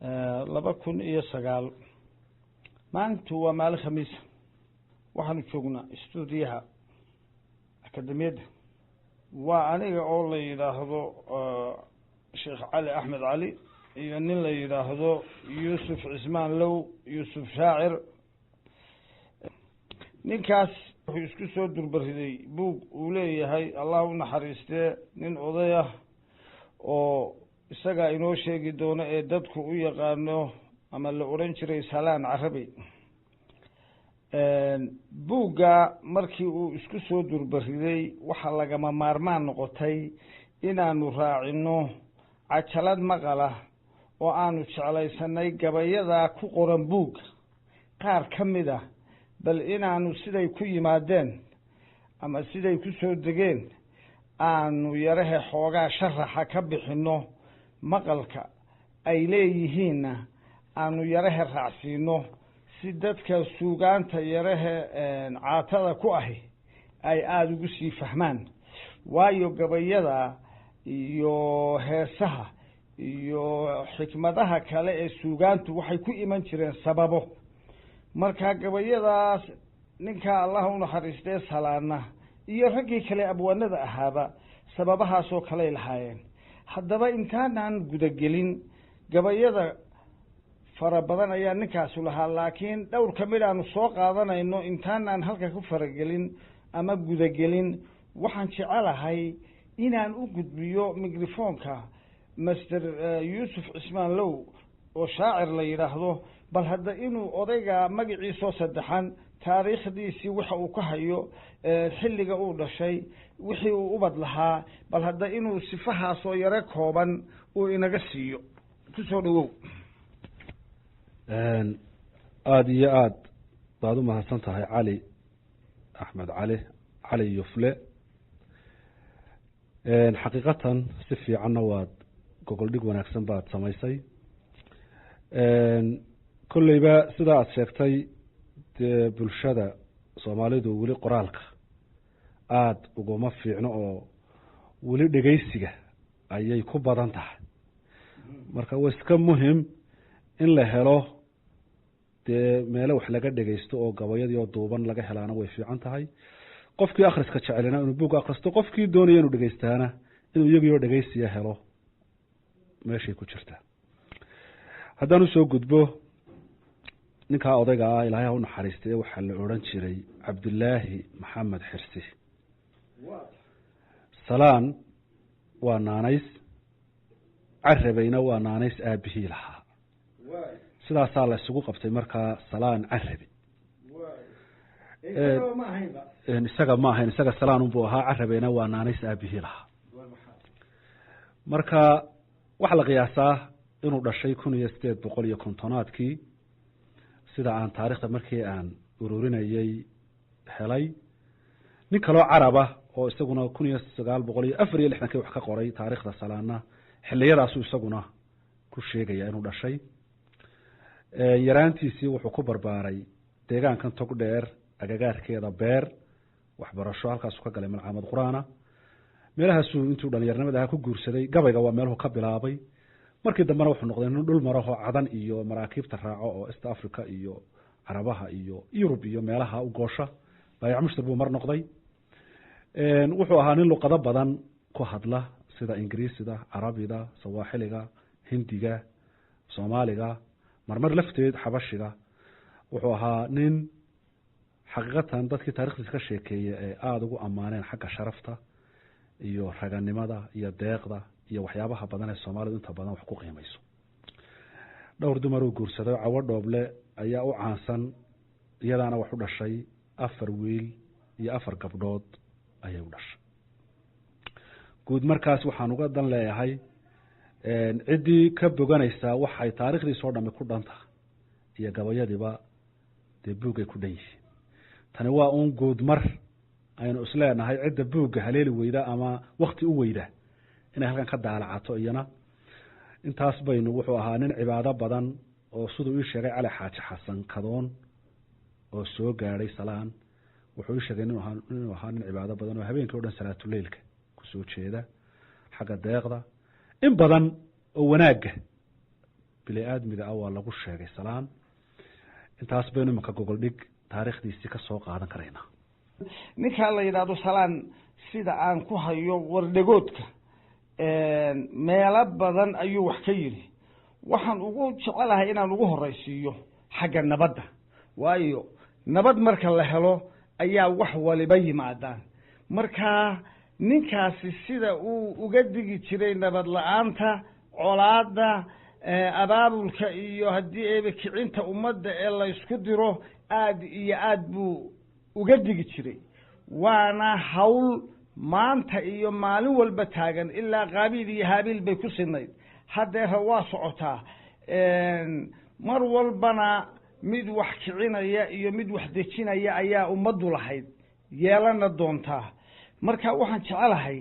2009 maalintu waa maalin khamiis waxaanu joognaa stuudiyaha akademiyadda waa aniga oo la yidhaahdo sheekh cali axmed cali iyo nin la yidhaahdo yuusuf cismaan low yuusuf shaacir ninkaas wuxuu isku soo durbariday buug uu leeyahay allah u naxariistee nin oday ah oo isagaa inoo sheegi doono ee dadku u yaqaano ama la odhan jiray salaan carabi buugga markii uu isku soo durbariday waxaa lagama maarmaan noqotay inaanu raacino cajalad maqala oo aanu jeclaysanay gabayadaa ku qoran buugga qaar ka mid ah bal inaanu siday ku yimaadeen ama siday ku soo degeen aanu yarahe xoogaa sharaxa ka bixinno maqalka ay leeyihiinna aanu yarahe raacsiino si dadka suugaanta yarahe caatada ku ahi ay aada ugu sii fahmaan waayo gabayada iyo heesaha iyo xikmadaha kale ee suugaantu waxay ku iman jireen sababo marka gabayadaas ninka allah u naxariistee salaana iyo raggii kale abwaanada ahaaba sababahaasoo kaley lahaayeen haddaba intaanaan gudagelin gabayada fara badan ayaa ninkaasu lahaa laakiin dhowr ka mid aanu soo qaadanayno intaanaan halka ku faragelin ama gudagelin waxaan jecelahay inaan u gudbiyo microfonka master yuusuf cismaan low oo shaacir la yidhaahdo bal hadda inuu odayga magaciisoo saddexan taariikhdiisii waxa uu ka hayo xilliga uu dhashay wixii uu ubad lahaa bal hadda inuu sifahaasoo yaro kooban uu inaga siiyo kusoo dhawow aada iyo aada baad u mahadsan tahay cali axmed cali yufle xaqiiqatan si fiicanna waad gogol dhig wanaagsan baad samaysay kolleyba sidaa aada sheegtay dee bulshada soomaalidu weli qoraalka aada uguma fiicno oo weli dhegeysiga ayay ku badan tahay marka waa iska muhim in la helo dee meelo wax laga dhegeysto oo gabayadii oo duuban laga helaana way fiican tahay qofkii akhriska jecelina inuu buug akhristo qofkii doonaya inuu dhegeystaana inuu iyagii oo dhegeysiya helo meeshay ku jirtaa haddaan usoo gudbo ninkaa odayga ah ilaahay ha u naxariistay waxaa la odhan jiray cabdillaahi maxamed xirsi salaan waa naanays carabeyna waa naanays aabihii lahaa sidaasaa la isugu qabtay markaa salaan carabi isaga ma ahayn isaga salaan unbuu ahaa carabeyna waa naanays aabihii lahaa marka waxaa la qiyaasaa inuu dhashay 1850 sida aan taarikhda markii aan ururinayay helay nin kaloo caraba oo isaguna 1964 wax ka qoray taariikhda salaana xiliyadaasuu isaguna ku sheegaya inuu dhashay yaraantiisii wuxuu ku barbaaray deegaankan tog dheer agagaarkeeda beer waxbarasho halkaasuu ka galay malcamad quraana meelahaasuu intuu dhalinyarnimada ku guursaday gabayga waa meeluhu ka bilaabay markii dambena wuxuu noqday nin dhul maraho cadan iyo maraakiibta raaco oo East Africa iyo carabaha iyo Yurub iyo meelaha u goosha baayac mushtar buu mar noqday wuxuu ahaa nin luqado badan ku hadla sida ingiriisida carabida sawaaxiliga hindiga soomaaliga marmar lafteed xabashiga wuxuu ahaa nin xaqiiqatan dadkii taariikhdiisa ka sheekeeyay ee aada ugu ammaaneen xagga sharafta iyo raganimada iyo deeqda iyo waxyaabaha badan ee Soomaalidu inta badan wax ku qiimayso dhowr dumar oo guursaday cawo dhooble ayaa u caansan iyadaana wax u dhashay 4 wiil iyo 4 gabdhood ayay u dhashay guud markaas waxaan uga dan leeyahay cidii ka boganaysa waxay taariikhdiisa oo dhammi ku dhanta iyo gabayadiiba dee buugay ku dhan yihiin tani waa uun guud mar aynu isleenahay cidda buugga haleeli weyda ama wakti u weyda inay halkan ka daalacato iyana intaas baynu wuxuu ahaa nin cibaado badan oo siduu ii sheegay cali xaaji xasan kadoon oo soo gaadhay salaan wuxuu ii sheegay inuu ahaa nin cibaado badan oo habeenkii oo dhan salaatuleylka ku soo jeeda xagga deeqda in badan oo wanaagga bili aadmiga ah waa lagu sheegay salaan intaas baynu imanka gogol dhig taariikhdiisii ka soo qaadan karaynaa ninkaa la yidhaahdo salaan sida aan ku hayo wardhagoodka meelo badan ayuu wax ka yidhi waxaan ugu jecelahay inaan ugu horraysiiyo xagga nabadda waayo nabad marka la helo ayaa wax waliba yimaadaan markaa ninkaasi sida uu uga digi jiray nabad la-aanta colaadda abaabulka iyo haddii eeba kicinta ummadda ee laysku diro aada iyo aada buu uga digi jiray waana hawl maanta iyo maalin walba taagan ilaa qaabiil iyo haabiil bay ku sinayd haddeera waa socotaa mar walbana mid wax kicinaya iyo mid wax dejinaya ayaa ummaddu lahayd yeelana doontaa marka waxaan jecelahay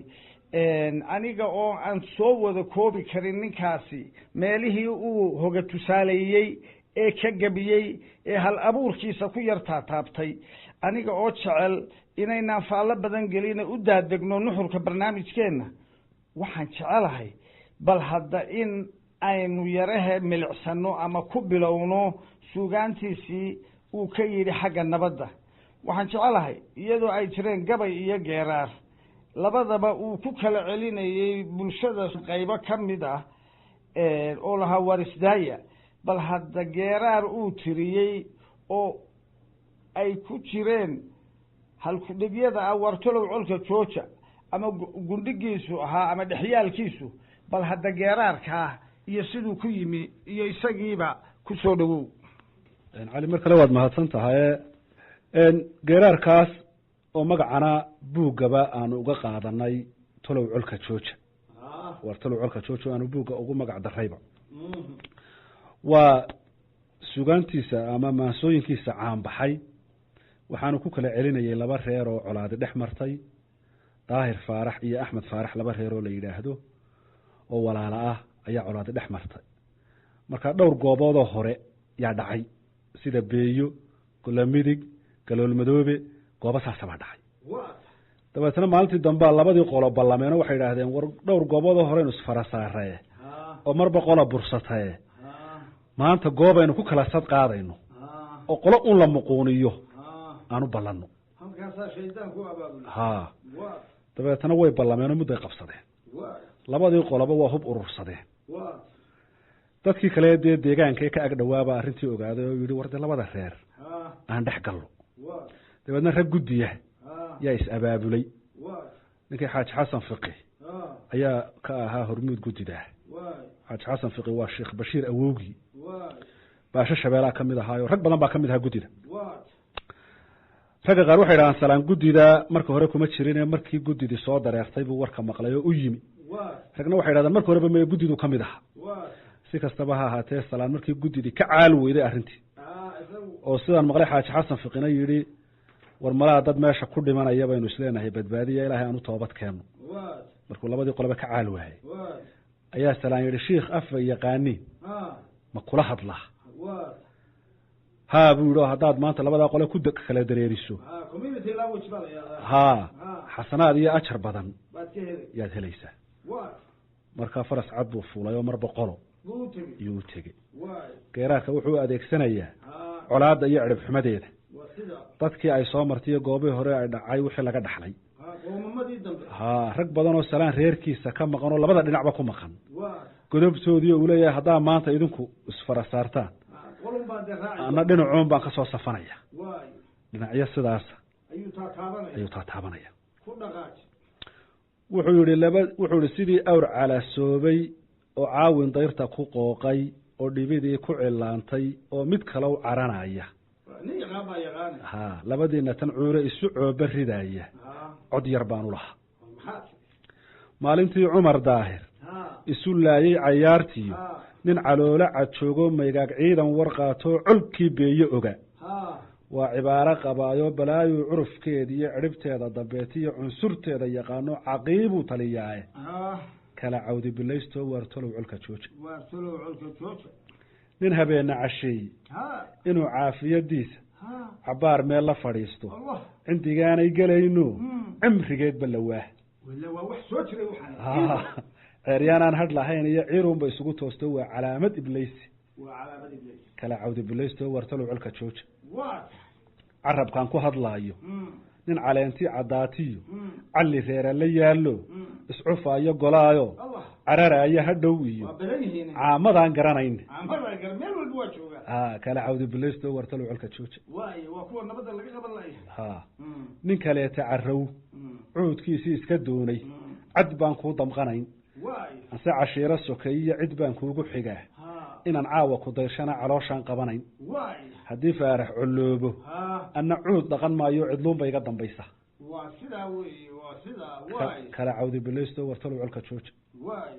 aniga oo aan soo wada koobi karin ninkaasi meelihii uu hoga tusaaleeyey ee ka gabiyey ee hal abuurkiisa ku yar taataabtay aniga oo jecel inaynaan faallo badan gelina u daadegno nuxurka barnaamijkeenna waxaan jecelahay bal hadda in aynu yarahe milicsano ama ku bilowno suugaantiisii uu ka yidhi xagga nabadda waxaan jecelahay iyadoo ay jireen gabay iyo geeraar labadaba uu ku kala celinayey bulshada qaybo ka mid ah oo lahaa warisdaaya bal hadda geeraar uu tiriyey oo ay ku jireen halkudhigyada ah wartolow colka jooja ama gundhigiisu ahaa ama dhexyaalkiisu bal hadda geeraarkaa iyo siduu ku yimi iyo isagiiba ku soo dhawow cali mar kale waad mahadsan tahay geeraarkaas oo magacana buuggaba aanu uga qaadanay tolow colka jooja war tolow colka jooja aanu buugga ugu magac darayba waa sugaantiisa ama maansooyinkiisa caanbaxay waxaanu ku kala celinayay laba reer oo colaadi dhex martay daahir faarax iyo axmed faarax laba reer oo la yidhaahdo oo walaalo ah ayaa colaadi dhex martay marka dhowr gooboodoo hore yaa dhacay sida beeyo golamidig galoolmadoobe goobo saasabaa dhacay dabeetna maalintii dambea labadii qolo ballameeno waxay idhaahdeen war dhowr gooboodoo horeynu isfara saaree oo marba qola bursatae maanta goobaynu ku kala sad qaadayno oo qolo un la muquuniyo aanu ballanno ha dabeetna way ballameenoo mudday qabsadeen labadii qoloba waa hub urursadeen dadkii kale dee deegaanka ee ka ag dhawaaba arrintii ogaaday oo yidhi war dee labada reer aan dhex gallo dabeedna rag guddiya yaa is-abaabulay ninkii xaaji xasan fiqi ayaa ka ahaa hormuud guddidah xaaji xasan fiqi waa sheekh bashiir awowgii baasho shabeelaha ka mid ahaayo rag badan baa ka mid ahaa guddida ragga qaar waxay dhahaan salaan guddida marka hore kuma jirine markii guddidii soo dareertay buu warka maqlay oo u yimi ragna waxay dhahdaan marka horeba maya guddidu ka mid aha si kastaba ha ahaatee salaan markii guddidii ka caal weyday arrintii oo sidaan maqlay xaaji xasan fiqina yidhi war malaha dad meesha ku dhimanaya baynu isleenahay badbaadiya ilaahay aan u toobad keenno markuu labadii qoloba ka caal waayay ayaa salaan yidhi shiikh afa yaqaaniin ma kula hadlaa ha buu yidhi oo haddaad maanta labadaa qole ku kala dareeriso ha xasanaad iyo ajar badan yaad helaysaa markaa faras cad buu fuulay oo marba qolo iyuu u tegey geeraarka wuxuu adeegsanayaa colaadda iyo cirib xumadeeda dadkii ay soo martaiyo goobihii hore ay dhacay wixii laga dhaxlay ha rag badan oo salaan reerkiisa ka maqan oo labada dhinacba ku maqan godobtoodii uu leeyahay haddaa maanta idinku isfara saartaan ana dhinacuun baan ka soo safanaya dhinacyo sidaasa ayuu taataabanaya wuxuu yihi sidii awr calaasoobay oo caawin dayrta ku qooqay oo dhibidii ku cilaantay oo mid kale u caranaya ha labadiina tan cuure isu cooba ridaya cod yar baanu lahaa maalintii cumar daahir isu laayay cayaartiiyo nin caloolo cadjoogo maygaag ciidan warqaatoo colkii beeye oga waa cibaaro qabaayo balaayu curufkeeda iyo ciribteeda dambeetiyo cunsurteeda yaqaano caqiibuu taliyaaye kala cawdi bilaysto waartolow colka jooja nin habeena casheeye inuu caafiyadiisa cabaar meel la fadhiisto cindigaanay gelayno cimrigeedba la waah ceeryaanaan hadh lahayn iyo ciirunba isugu toosto waa calaamad ibleysi وعلامة إبليس kala cawdi ibleysto wartalo colka jooja واضح carabkaan ku hadlaayo nin caleentii caddaatiyo calli reera la yaallo iscufaayo golaayo الله cararaayo hadhow iyo وبدنهين caamadaan garanayn عمرها قرميل والبواجوغا kala cawdi ibleysto wartalo colka jooja واي وكو نبض اللي قبل الله nin kaleeta carrow cuudkiisii iska doonay cad baan kuu damqanayn واي ase cashiiro sokeeyiyo cid baan kuugu xigaa inaan caawa ku dayshana calooshaan qabanayn واي haddii faarax colloobo anna cuud dhaqan maayo cidluunba iga dambaysa وسدا وسدا واي kala cawdi ibleysto wartalo colka jooja واي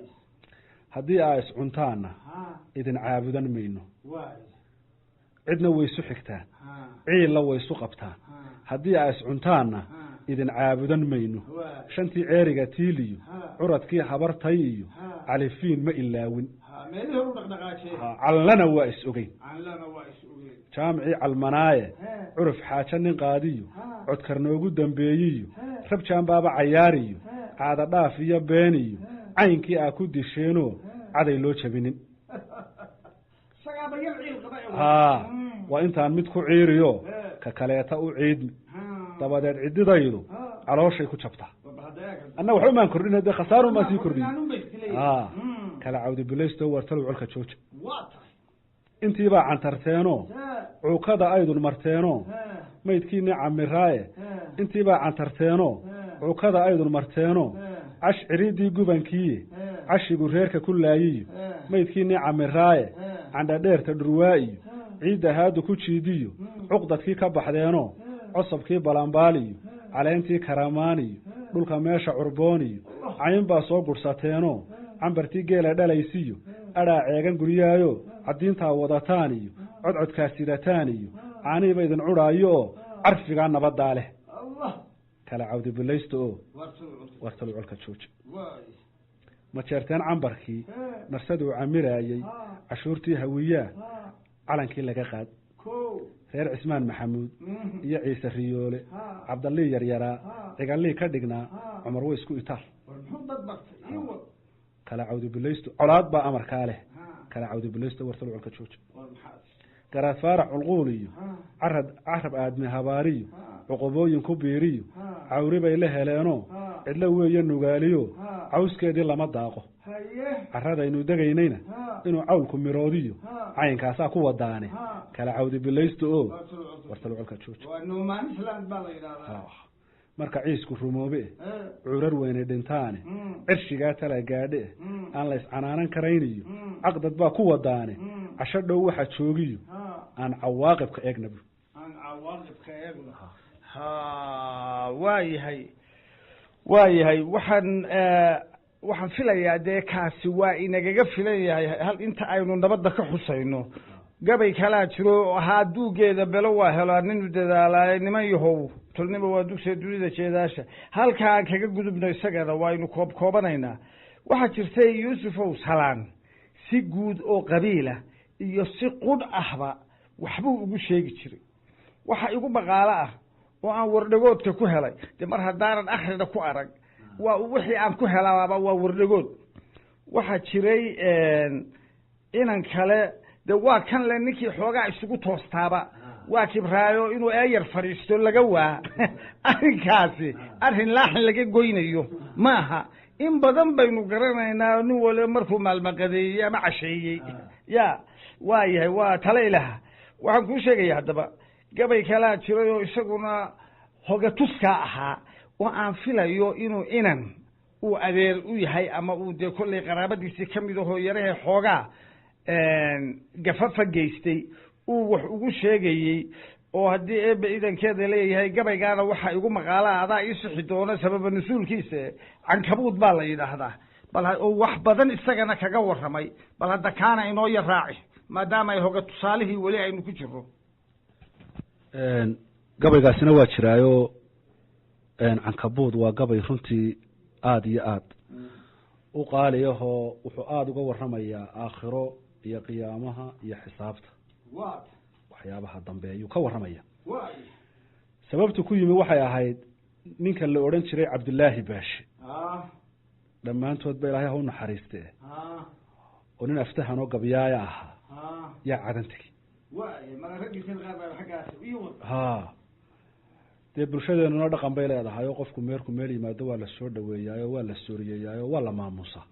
haddii aa iscuntaanna idin caabudan mayno واي cidna waysu xigtaan ciilla waysu qabtaan haddii aa iscuntaanna idin caabudan mayno shantii ceeriga tiiliyo curadkii habartay iyo califiin ma ilaawin meelihii u dhaqdhaqaajay callana waa is ogeyn callana waa is ogeyn jaamicii calmanaaye curuf xaajo nin qaadiyo codkarnoogu dambeeyiyo rabjaan baaba cayaariyo caada dhaaf iyo beeniyo caynkii aa ku disheenoo caday loo jabinin waa intaan mid ku ciiriyo ka kaleeta u ciidmi dabadeed ciddidaydu calooshay ku jabtaa anna waxba maan kordhin haddee khasaarun baan sii kordhin kala cawdi ibleysto wartalo colka jooja intiibaa cantarteenoo cuukada aydun marteenoo maydkiinii camiraaye intiibaa cantarteenoo cuukada aydun marteenoo cash ciridii gubankiiye cashigu reerka ku laayiyo maydkiinii camiraaye candhadheerta dhurwaa'iyo ciidda haadu ku jiidiyo cuqdadkii ka baxdeenoo cosabkii balambaaliyo caleentii karamaaniyo dhulka meesha curbooniyo cayn baa soo gudhsateenoo cambartii geela dhalaysiyo adhaa ceegan guryaayo caddiintaa wadataan iyo codcodkaa sidataan iyo caanihiiba idin cudhaayo oo carfigaa nabaddaa leh kala cawdi ibleysto oo wartalo colka jooja ma jeerteen cambarkii narsaduu camiraayey cashuurtii hawiyaa calankii laga qaad reer cismaan maxamuud iyo ciise riyoole cabdallii yaryaraa cigallii ka dhignaa cumar way isku itaal kala cawdi ibleysto colaad baa amarkaa leh kala cawdi ibleysto wartalo colka jooja garaad faarax culquul iyo carab aadmi habaariyo cuqubooyin ku biiriyo cawri bay la heleenoo cidlo weeye nugaaliyo cawskeedii lama daaqo carradaynu degaynayna inuu cawlku miroodiyo caynkaasaa ku wadaane kala cawdi ibleysto oo wartalo colka jooja marka ciisku rumoobe curar weyne dhintaane cirshigaa tala gaadhe aan la iscanaanan karayniyo caqdad baa ku wadaane casho dhow waxa joogiyo aan cawaaqibka eegna waayahay waxaan filayaa dee kaasi waa inagaga filan yahay hal inta aynu nabadda ka xusayno gabay kalaa jiro ahaa duugeeda belo waa helaa ninu dadaalaaye niman yahow tolnima waa dugsiga dunida jeedaasha halka aan kaga gudubno isagana waynu koobanaynaa waxaa jirtay yuusufow salaan si guud oo qabiila iyo si qudh ahba waxbuu ugu sheegi jiray waxa igu maqaalo ah oo aan wardhagoodka ku helay dee mar haddaanan akhrina ku arag waa wixii aan ku helaaba waa wardhagood waxaa jiray inan kale de waa kan le ninkii xoogaa isugu toostaaba waa kibraayo inuu eeyar fadhiisto laga waa arrinkaasi arrin laaxin laga goynayo maaha in badan baynu garanaynaa nin waliba markuu maalmaqadeeyey ama casheeyey ya waa yahay waa tale ilaha waxaan kuu sheegaya haddaba gabay kalaa jiray oo isaguna hogatuskaa ahaa oo aan filayo inuu inan uu adeer u yahay ama uu dee kollay qaraabadiisii ka mid ahoo yarahe xoogaa gafafa geystay uu wax ugu sheegayey oo haddii eebbe idankeeda leeyahay gabaygaana waxaa igu maqaala adaa ii sixi doona sababa nusuulkiisa cankabuud baa la yidhaahdaa bal oo wax badan isagana kaga warramay bal hadda kaana inoo yar raaci maadaama ay hoga tusaalihii weli aynu ku jirro gabaygaasina waa jiraayo cankabuud waa gabay runtii aada iyo aad u qaaliyahoo wuxuu aada uga warramayaa aakhiro iyo qiyaamaha iyo xisaabta waxyaabaha dambe ayuu ka warramaya sababtu ku yimi waxay ahayd ninkan la odhan jiray cabdillaahi baashe dhammaantood ba ilaahay ha u naxariiste oo nin aftahan oo gabyaaya ahaa yaa cadan tegi ha dee bulshadeenuna dhaqan bay leedahay oo qofku meerku meel yimaado waa la soo dhaweeyaayo waa la sooriyeeyaayo waa la maamuusaa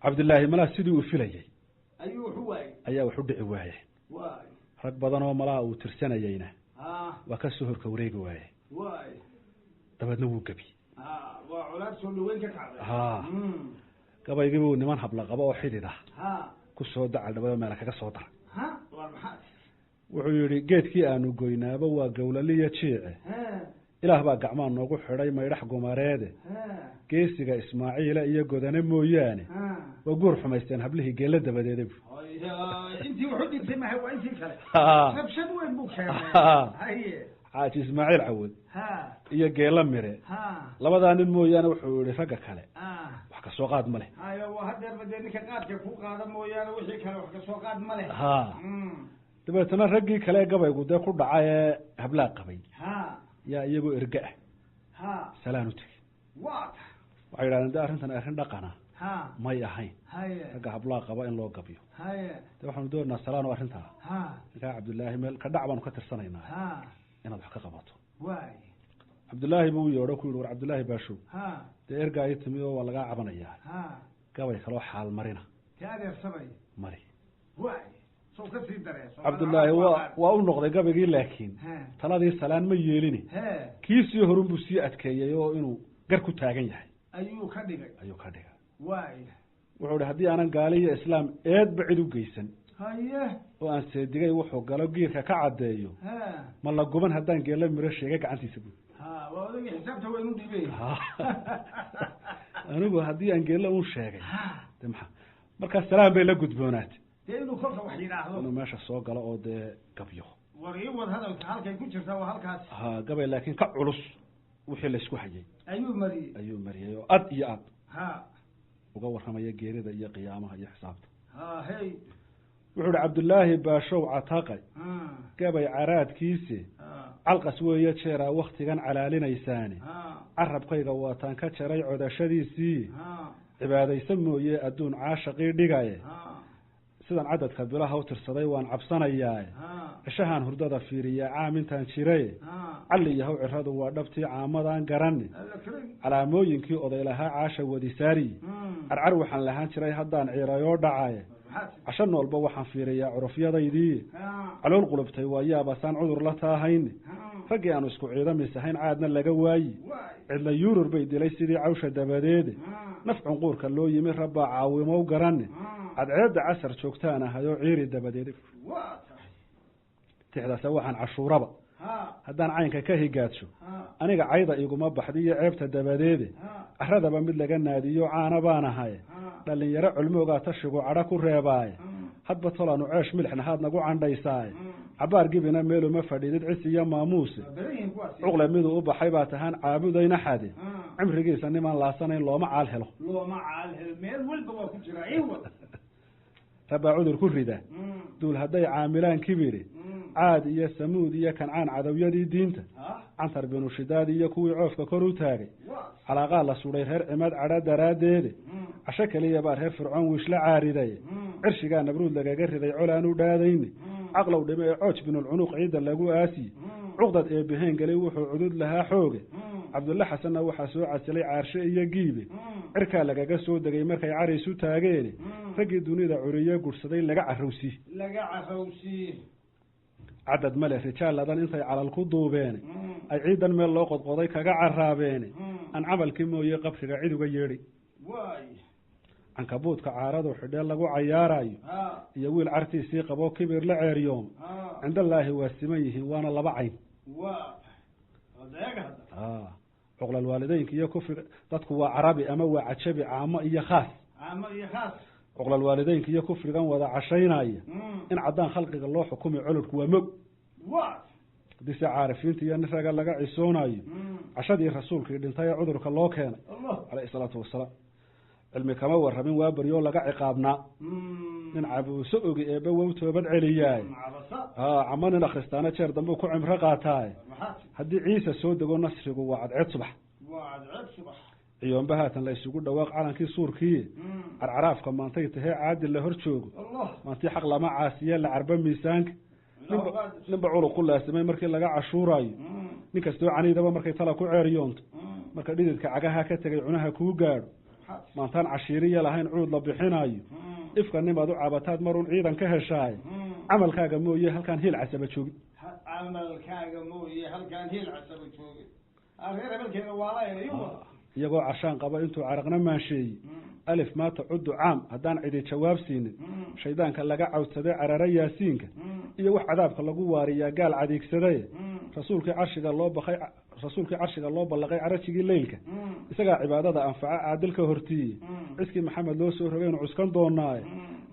cabdillaahi malaa sidii uu filayey ayaa wax u dhici waayey rag badan oo malaha uu tirsanayeyna waa ka soo horka wareegi waaye dabeedna wuu gebi ha gabaygiibuu niman habla qabo oo xidid ah ku soo dacal dhawada meela kaga soo dara wuxuu yihi geedkii aanu goynaaba waa gawlaliya jiice ilaah baa gacmaa noogu xidhay maydhax gumareede geesiga ismaaciila iyo godane mooyaane waa guur xumaysteen hablihii geela dabadeeda intii wuxuu dhintay mahay waa intii kale rabshad weyn buu keenay xaaji ismaaciil cawad iyo geela mire labadaa nin mooyaane wuxuu yihi ragga kale wax kasoo qaad ma leh hadeerba dee ninka qaadka ku qaada mooyaane wixii kale wax kasoo qaad ma leh dabeetana raggii kale gabaygu dee ku dhaca ee hablaa qabay yaa iyagoo erga ah salaan u tegi waxay yidhahdeen de arrintan arrin dhaqana may ahayn ragga hablaa qaba in loo gabyo de waxaanu doonaynaa salaan oo arrintaa ninkaa cabdillaahi meel ka dhac baanu ka tirsanaynaa inaad wax ka qabato cabdillaahi buu u yeedho ku yihi war cabdillaahi baashow dee ergaa ii timi oo waa lagaa cabanayaa gabay kaloo xaal marina mari cabdullaahi waa u noqday gabaygii laakiin taladii salaan ma yeelini kiisii horun buu sii adkeeyey oo inuu gar ku taagan yahay ayuu ka dhigay wuxuu hi haddii aanan gaali iyo islaam eedba cid u geysan oo aan seedigay wuxuu galo giirka ka caddeeyo ma la guban haddaan geela miro sheegay gacantiisa bu anigu haddii aan geela un sheegay de maa markaas salaan bay la gudboonaatay inuu kolka wax yidhaahdo inuu meesha soo galo oo dee gabyo war ii wad hadalka halkay ku jirta waa halkaas gabay laakiin ka culus wixii laysku hayay ayuu mariyey oo ad iyo ad uga warramaya geerida iyo qiyaamaha iyo xisaabta wuxuu ihi cabdullaahi baashow cataqay gabay caraadkiisi calqas weeye jeeraa waktigan calaalinaysaani carabkayga waataan ka jaray codashadiisii cibaadaysa mooye adduun caashaqii dhigaye sidan cadadka bilaha u tirsaday waan cabsanayaa cishahaan hurdada fiiriyaa caamintaan jiray calli yahow ciradu waa dhabtii caamadaan garani calaamooyinkii oday lahaa caasha wadisaari carcar waxaan lahaan jiray haddaan ciirayoo dhacay casho noolba waxaan fiiriyaa curufyadaydii calool qulubtay waa yaabasaan cudur la taahayni raggii aanu isku ciidamis ahayn caadna laga waayi cidla yuurur bay dilay sidii cawsha dabadeede naf cunquurka loo yimi rabbaa caawimow garani cadceedda casar joogtaan ahayoo ciiri dabadeed tixdaase waxaan cashuuraba haddaan caynka ka higaadsho aniga cayda iguma baxdiyo ceebta dabadeede caradaba mid laga naadiyo caana baan ahay dhalinyaro culmoogaa tashigu cadho ku reebaaye hadba tolaanu ceesh milixna haad nagu candhaysaaye cabaar gibina meeluma fadhiidid cis iyo maamuuse cuqle miduu u baxay baa tahaan caabudayna xade cimrigiisa nimaan laasanayn looma caal helo rabbaa cudur ku rida duul hadday caamilaan kibiri caad iyo samuud iyo kancaan cadowyadii diinta cantar binu shidaad iyo kuwii coofka kor u taagay calaaqaa la sudhay reer cimaad cadho daraaddeede casho keliya baa reer fircoon wiishla caariday cirshigaa nabruud lagaga riday colaan u dhaadayni caqlow dhime ee cooj binulcunuuq ciidda lagu aasiye cuqdad eebbaheen gelay wuxuu cudud lahaa xooge cabdulle xasanna waxaa soo casilay caarshe iyo giibe cirkaa lagaga soo degay markay carays u taageene raggii dunida curiye gudhsaday laga carowsi cadad male rijaaladan intay calal ku duubeene ay ciidan meel loo qodqoday kaga caraabeene aan camalkii mooye qabriga cid uga yeedhi cankabuudka caaradu xidhee lagu cayaarayo iyo wiil cartiisii qaboo kibir la ceeryoom cindallaahi waa siman yihiin waana laba cayn cuqlal waalideynka iyo kufriga dadku waa carabi ama waa cajabi caamo iyo khaas cuqlal waalideynka iyo kufrigan wada cashaynaya in caddaan khalqiga loo xukumay colodku waa mog haddii se caarifiinta iyo niraga laga cisoonayo cashadii rasuulkii dhintay ee cudurka loo keenay calayhi salaatu wasalaam cilmi kama warramin waa beryoo laga ciqaabnaa nin cabuuso ogi eebba wow toobad celiyaay cama nin akhristaana jeer dambuu ku cimro qaataaye haddii ciise soo dego nasrigu waa cadceed subax ciyoonbahaatan la isugu dhawaaq calankii suurkii carcaraafka maantay tahee caadil la hor joogo maantii xaq lama caasiye la carba miisaanka ninba culuq ku laasimay markii laga cashuuraayo nin kastoo caniidaba markay tala ku ceeriyoonto marka dhididka cagaha ka tegay cunaha kuu gaadho maantaan cashiiriya lahayn cuud la bixinaayo ifka nimaad u cabataad marun ciidan ka heshaaye camalkaaga mooye halkaan hiil casaba joogin iyagoo cashaan qaba intuu caraqna maansheeyey alif maata cuddu caam haddaan cidi jawaab siinin shaydaanka laga cawdsaday carara yaasiinka iyo wax cadaabka lagu waariyaa gaal cadiigsadaye rasuulkii carshiga loo ballaqay carajigii leylka isagaa cibaadada anfaca caadilka hortiiye ciskii maxamed loo soo rogaynu cuskan doonaaye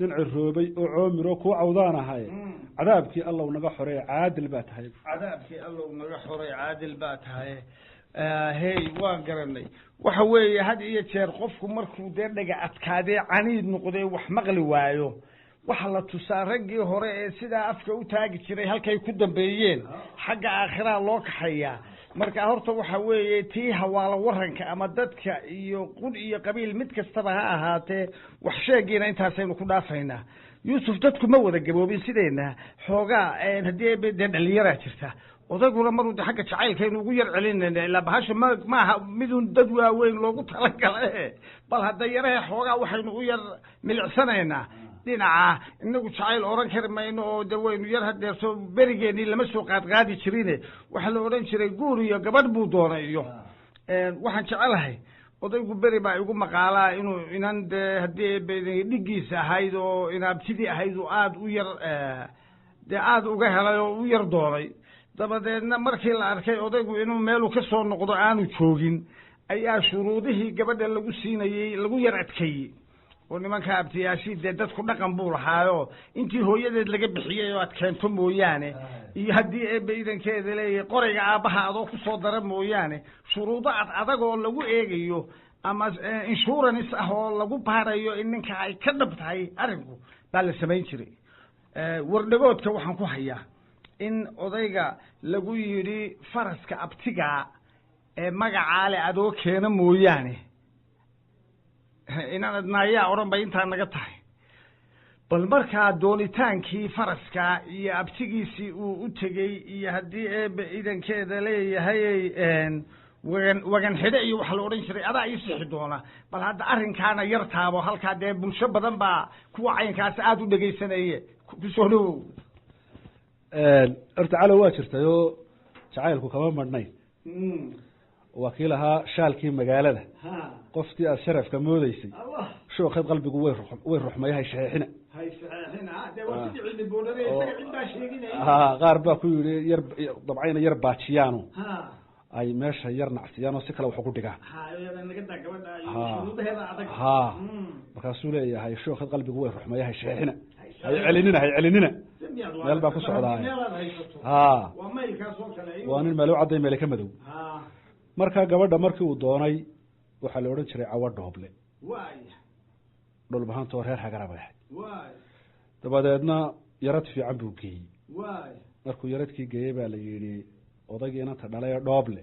nin ciroobay oo coomiro kuu cawdaan ahaye cadaabkii allow naga xorey caadil baa tahay hey waan garanay waxa weeye had iyo jeer qofku markuu dee dhaga adkaadee caniid noqday wax maqli waayo waxa la tusaa raggii hore ee sidaa afka u taagi jiray halkay ku dambeeyeen xagga aakhiraha loo kaxayaa marka horta waxa weeye tii hawaalo waranka ama dadka iyo qul iyo qabiil mid kastaba ha ahaatee wax sheegiina intaasaynu ku dhaafaynaa yuusuf dadku ma wada gaboobin sideena xoogaa haddii dee dhalinyaraa jirta odayguna maruu de xagga jacaylkaynu ugu yar celinayna ilaa bahasha maaha midun dad waaweyn loogu talagala bal hadda yarahe xoogaa waxaynu u yar milicsanaynaa dhinaca inagu jacayl oran kari mayno oo de waynu yar hadeerto berigeenii lama soo qaadqaadi jirine waxaa la odhan jiray guur iyo gabadh buu doonay iyo waxaan jecelahay odaygu beri baa igu maqaalaa inuu inan dee haddii dhigiisa ahayd oo inaabtidii ahayd oo aada u yar dee aada uga helay oo u yar doonay dabadeedna markii la arkay odaygu inuu meeluu ka soo noqdo aanu joogin ayaa shuruudihii gabadha lagu siinayey lagu yar adkeeyey oo nimanka abtiyaashii dee dadku dhaqan buu lahaayo intii hooyadeed laga bixiyey oo aad keento mooyaane iyo haddii eebbe idankeeda leeyahay qorayga aabbaha adoo kusoo dara mooyaane shuruudo ad adag oo lagu eegayo ama insurance ah oo lagu baarayo in ninka ay ka dhab tahay arrinku baa la samayn jiray wardhagoodka waxaan ku hayaa in odayga lagu yidhi faraska abtigaa ee magacaale adoo keena mooyaane inaan adnaayaa odhan bay intaa naga tahay bal markaa doonitaankii faraska iyo abtigiisii uu u tegey iyo haddii eebe idankeeda leeyahay wagan xidhe iyo waxa la odhan jiray adaa ii sixi doona bal hadda arrinkaana yar taabo halkaa dee bulsho badan baa kuwa caynkaasi aada u dhegaysanaye kusoo dhawow horta calow waa jirtayoo jacaylku kama madhnayn waa kii lahaa shaalkii magaalada qoftii aada sharafka moodeysay shookeed qalbigu way ruxmay hay shaxeexina qaar baa ku yidhi yar dabcayna yar baajiyaano ay meesha yar nacsiyaanoo si kale wax ugu dhigaan markaasuu leeyahay shookeed qalbigu way ruxmay hay shaxeexina hay celinina meel baa ku socdaay waa nin meel u cadday meele ka madow markaa gabadha markii uu doonay waxaa la odhan jiray cawo dhooble dhulbahantoo reer hagara bay ahayd dabadeedna yarad fiican buu geeyey markuu yaradkii geeyey baa la yidhi odaygii inanta dhalay ee dhooble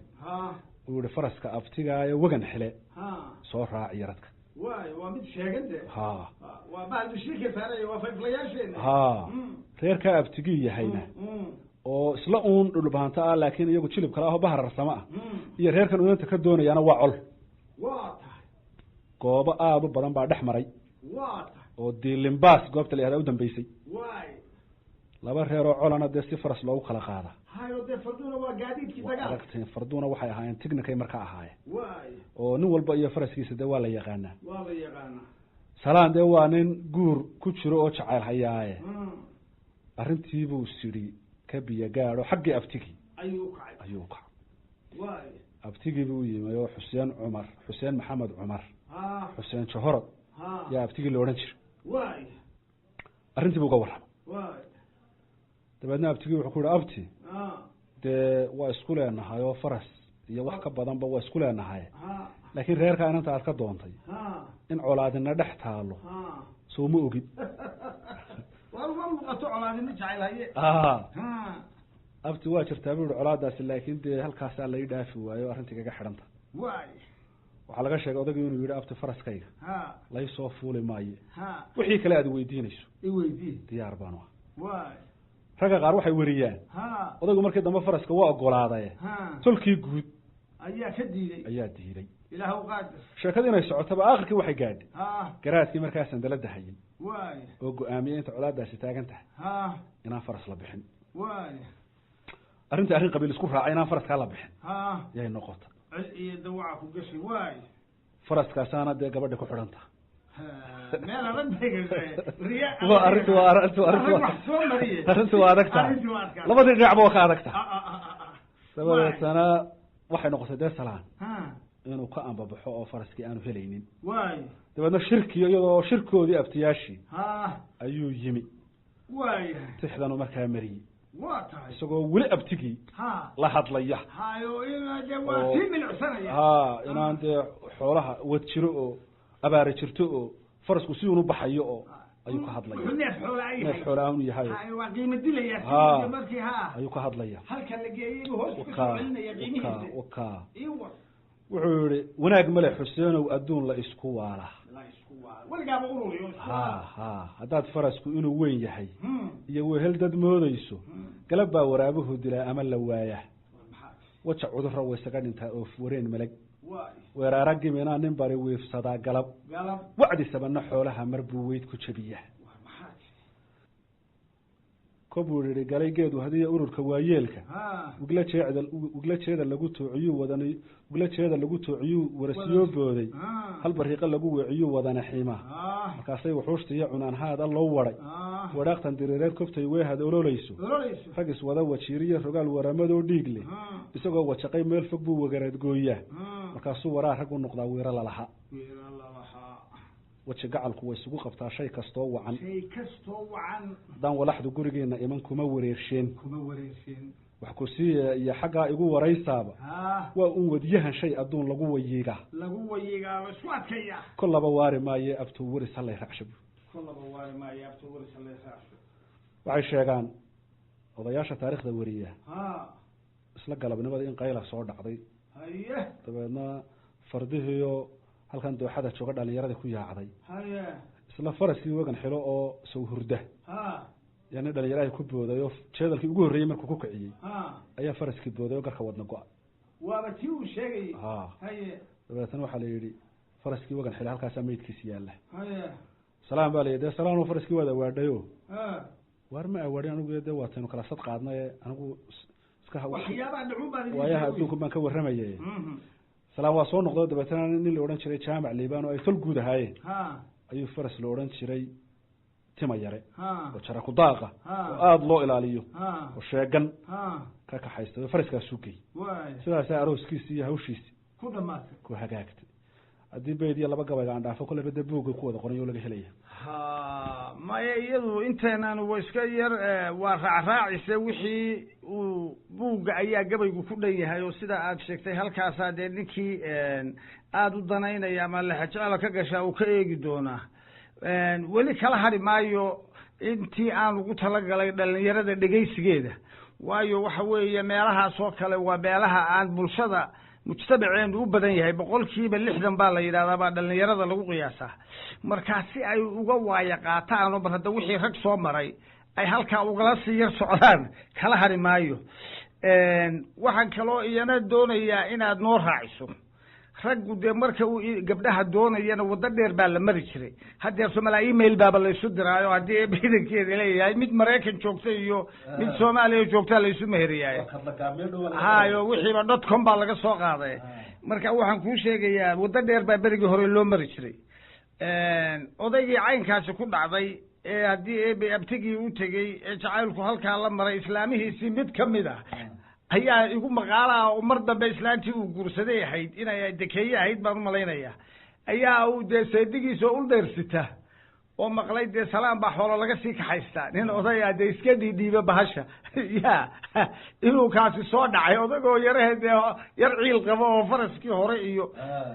uu yihi faraska abtigaayo wagan xile soo raaci yaradka reerkaa abtigii yahayna oo isla uun dhulbahanto ah laakiin iyagu jilib kale ahoo bahararsamo ah iyo reerkan unanta ka doonayaana waa col goobo aada u badan baa dhex maray oo diilimbaas goobta la yahda u dambeysay laba reeroo colana dee si faras loogu kala qaada aragteen farduuna waxay ahaayeen tignikay marka ahaayeen oo nin walba iyo faraskiisa dee waa la yaqaanaa salaan dee waa nin guur ku jiro oo jacayl hayaaye arrintiibuu sidhi ka biyo gaadho xaggii abtigii ayuu kacay abtigii buu yimi oo xuseen maxamed cumar xuseen johorod yaa abtigii la odhan jiray arrintii buu uga warramay dabeedna abtigii wuxuu ku yihi abti dee waa isku leenahay oo faras iyo wax ka badanba waa isku leenahay laakiin reerkaa inanta aad ka doontay in colaadina dhex taalo soo ma ogid abti waa jirtaa bu yihi colaadaasi laakiin dee halkaasaa lai dhaafi waayo arrintii kaga xidhanta waxaa laga sheegay odagii inuu yidhi abti faraskayga ha lay soo fuuli maayo ha wixii kale aad weydiinayso iweydii diyaar baan ah waay ragga qaar waxay weriyaan ha odaygu markii dambe faraska waa ogolaaday ha tolkii guud ayaa ka diiday ayaa diiday ilaahu qaadir sheekadii inay socotaba aakhirkii waxay gaadhay ha garaadkii markaa sandalada hayay waay oo go-aamiyey inta colaadaasi taagan tahay ha inaan faras la bixin waay arrintii arrin qabiil isku raacay inaan faraskaa la bixin ha yay noqota cil iyo dawaca ku gashay waay faraskaasaana dee gabadha ku xidhan taha meel adag bay gashay arrintu waa adag tahay labadii dhinacba waa ka adag tahay dabadeetana waxay noqotay dee salaan inuu ka ambabaxo oo faraskii aanu helaynin waay dabeedna shirkii iyadoo shirkoodii abtiyaashii ha ayuu yimi waay tixdanu markaa mariyey waa tahay isagoo weli abtigii ha la hadlaya hayo ina de waa sii milicsanaya ha inaan dee xoolaha wad jiro oo abaara jirto oo farasku si unu baxayo oo ayuu ka hadlaya neef xoolaa unu yahay waa qiimo dilaya markii ha ayuu ka hadlaya halka la geeyay hoos ku celinaya qiimihiisa wuxuu yihi wanaag male xuseenow adduun la isku waala weligaaba ururiyo ha haddaad farasku inuu weyn yahay iyo wehel dad moodayso galab baa waraabuhu dilaa ama la waaya waja cudurra waysaga dhintaa oo wareen malag weeraaragimina nin bari wiifsadaa galab wacdi sabana xoolaha mar buu weyd ku jabiya kobuu yihi galay geedu hadiya ururka waayeelka wigla jeeda lagu toociyuu wadani wigla jeeda lagu toociyuu warasiyoo booday hal bariiqo lagu weeciyuu wadana xima markaasay wuxuushtiiyo cunaanhaada loo waday wadhaaqtan diriireed kobtay weehad ololeyso rag iswada wajiiriyo rogaal waramadoo dhiig leh isagoo wajaqay meel fog buu wagaraad gooyaa markaasuu waraa rag u noqdaa wiiro lalaha waji gacalku way isugu qabtaa shay kastoo wacan haddaan walaxdu gurigeena iman kuma wareersheen wax ku siiya iyo xaggaa igu waraysaaba waa un wadyahan shay adduun lagu wayiigaa isku adkaya kollaba waari maaye abtuu waris hallay raacshabu waxay sheegaan odayaasha taariikhda wariya isla galabnimada in qayla soo dhacday dabeedna fardihiiyo halkan dooxada jooga dhalinyaradii ku yaacday isla faraskii wagan xilo oo sow hurda yani dhalinyaraha ku booday oo jeedalkii ugu horreeyey markuu ku kiciyey ayaa faraskii booday oo garka wadna go-a waaba tii uu sheegay dabeetana waxaa la yidhi faraskii wagan xilo halkaasaa meydkiisi yaalla salaan baa layidhi dee salaan faraskii waad awaadhayo waar ma awaadhin anigu dee waataynu kala sad qaadnaye anigu waayaha adduunku baan ka warramaye salaan waa soo noqdo dabeetana nin la odhan jiray jaamac liibaan oo ay tol guud ahaayeen ayuu faras la odhan jiray tima yare oo jara ku daaqa oo aada loo ilaaliyo oo sheegan ka kaxaysta faraskaasuu gey sidaasaa arooskiisi iyo hawshiisi ku hagaagtay haddii bayd iyo laba gabayga aan dhaafo kolleyba dee buugga ku wada qoran yoo laga helaya maya iyadu inteenan wa iska yar waa raacraacise wixii uu buugga ayaa gabaygu ku dhan yahay oo sida aad sheegtay halkaasaa dee ninkii aada u danaynaya ama lexajecela ka gashaa uu ka eegi doonaa weli kala hari maayo intii aan ugu talagalay dhalinyarada dhegaysigeeda waayo waxa weeye meelahaas oo kale waa meelaha aan bulshada mujtamaceenu u badan yahay 60% baa la yidhahdaa baa dhalinyarada lagu qiyaasaa markaa si ay uga waaya qaataan oo mar hadda wixii rag soo maray ay halkaa ugala sii yar socdaan kala hari maayo waxaan kaloo iyana doonayaa inaad noo raaciso raggu dee marka uu gabdhaha doonayana waddo dheer baa la mari jiray haddeer somalaa email baaba laysu diraayo haddii ciidankeeda leeyahay mid maraykan joogta iyo mid soomaaliya joogtaa laysu meheriyaayo hayo wixiiba .com baa laga soo qaaday marka waxaan kuu sheegayaa waddo dheer baa berigii hore loo mari jiray odaygii caynkaasi ku dhacday ee haddii abtigii u tegey ee jacaylku halkaa la maray islaamihiisii mid ka mid ah ayaa igu maqaalaha oo mar dambe islaantii uu guursaday ahayd inay dekeeye ahayd baan umalaynaya ayaa uu dee seedigiisa ul dheersita oo maqlay dee salaan baa xoolo laga sii kaxaystaa nin odaya dee iska dhiidhiiba bahasha ya inuu kaasi soo dhacay odagoo yarahe dee yar ciil qabo oo faraskii hore iyo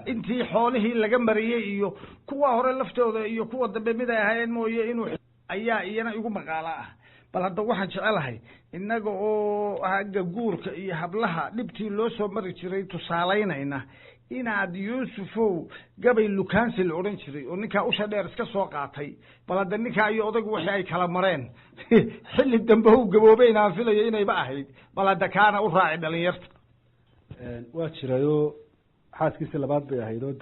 intii xoolihii laga mariyey iyo kuwa hore laftooda iyo kuwa dambe mid ay ahaayeen mooye inuu ayaa iyana igu maqaala ah bal hadda waxaan jecelahay innaga oo hagga guurka iyo hablaha dhibtii loo soo mari jiray tusaalaynayna inaad yuusufow gabay lukaansi la odhan jiray oo ninkaa usha dheer iska soo qaatay bal hadda ninkaa iyo odaygu wixii ay kala mareen xilli dambe u gaboobay inaan filayo inayba ahayd bal hadda kaana u raaci dhalinyarta waa jirayoo xaaskiisii labaad bay ahayd oo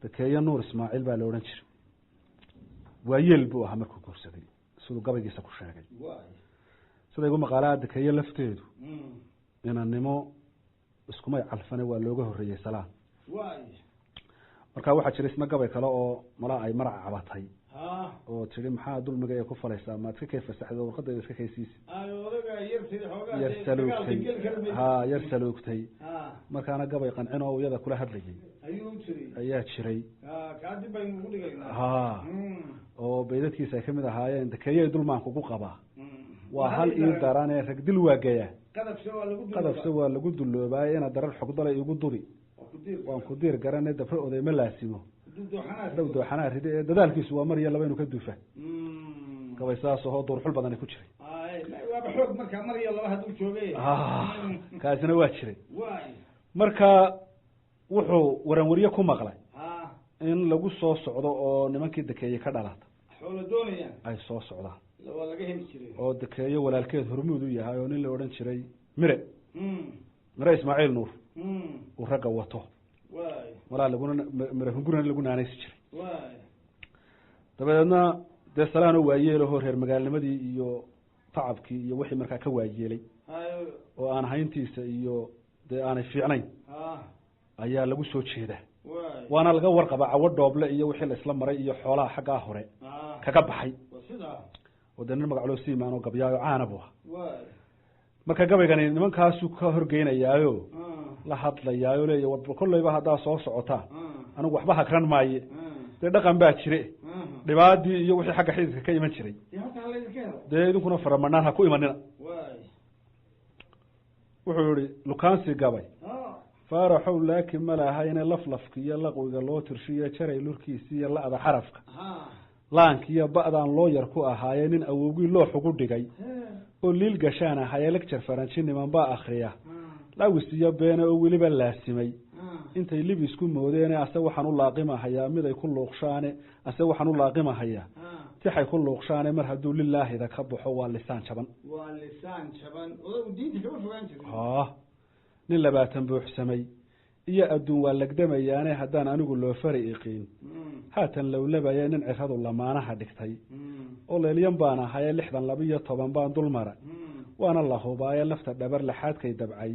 dakeeya nuur ismaaciil baa la odhan jiray waa yeel buu ahaa markuu guursaday siduu gabaygiisa ku sheegay sida igu maqaalaha dakeeye lafteedu inannimo iskumay calfane waa looga horreeyey salaan marka waxaa jira isna gabay kale oo malaa ay maraca cabatay oo tiri maxaa dulmiga ee ku falaysaa maad ka kay fasaxdo warqadayda iska kaysiisi yar saluugtay yar saluugtay markaana gabay qancin oo iyada kula hadlayay ayaa jiray oo baydadkiisa ay kamid ahaayeen dakeeye dulmaankugu qabaa waa hal ii darane rag dil waa geeya qadafse waa lagu duloobaaye inaad darar xogdalay igu duri waan ku diir garane dabre oday ma laasimo dhow dooxanaa ride ee dadaalkiisu waa mar iyo laba inu ka duufa gabay saas ahoo duurxul badani ku jiray kaasina waa jiray marka wuxuu waranwarye ku maqlay in lagu soo socdo oo nimankii dakeeye ka dhalata ay soo socdaan oo dakeeye walaalkeed hormuud u yahay oo nin la odhan jiray mire ismaaciil nuur uu ragga wato walaa laguna mire hungurana lagu naanaysi jiray dabadeedna dee salaanoo waayeelahoo reer magaalnimadii iyo tacabkii iyo wixii markaa ka waayeelay oo aan hayntiisa iyo dee aanay fiicnayn ayaa lagu soo jeedaa waana laga warqaba cawo dhooble iyo wixii la isla maray iyo xoolaha xaggaa hore kaga baxay oo dee nin magacloo siimaan oo gabyaayo caana bu aha marka gabaygani nimankaasuu ka horgeynayaayo la hadlayaayo leeya war kolleyba haddaa soo socotaan anigu waxba hakran maaye dee dhaqan baa jire dhibaadii iyo wixii xagga xididka ka iman jiray dee idinkuna faramanaan ha ku imanina wuxuu yihi lukaansi gabay faaraxow laakiin ma lahayne laflafka iyo laqwiga loo tirshiyo jaray lurkiisi iyo la-da xarafka laankiiyo ba'daan loo yar ku ahaaye nin awowgii loox ugu dhigay oo liil gashaan ahaye lecture faranji niman baa akriya lawis iyo beene oo weliba laasimay intay libis ku moodeene ase waxaan u laaqimahayaa miday ku luuqshaane ase waxaan u laaqimahayaa tixay ku luuqshaane mar hadduu lilaahida ka baxo waa lisaan jaban nin 20 buuxsamay iyo adduun waa lagdamayaane haddaan anigu loo fari iqiin haatan lowlabaya nin ciradu lamaanaha dhigtay oo leelyan baan ahaye 612 baan dul mara waana la hubaaye lafta dhabar laxaadkay dabcay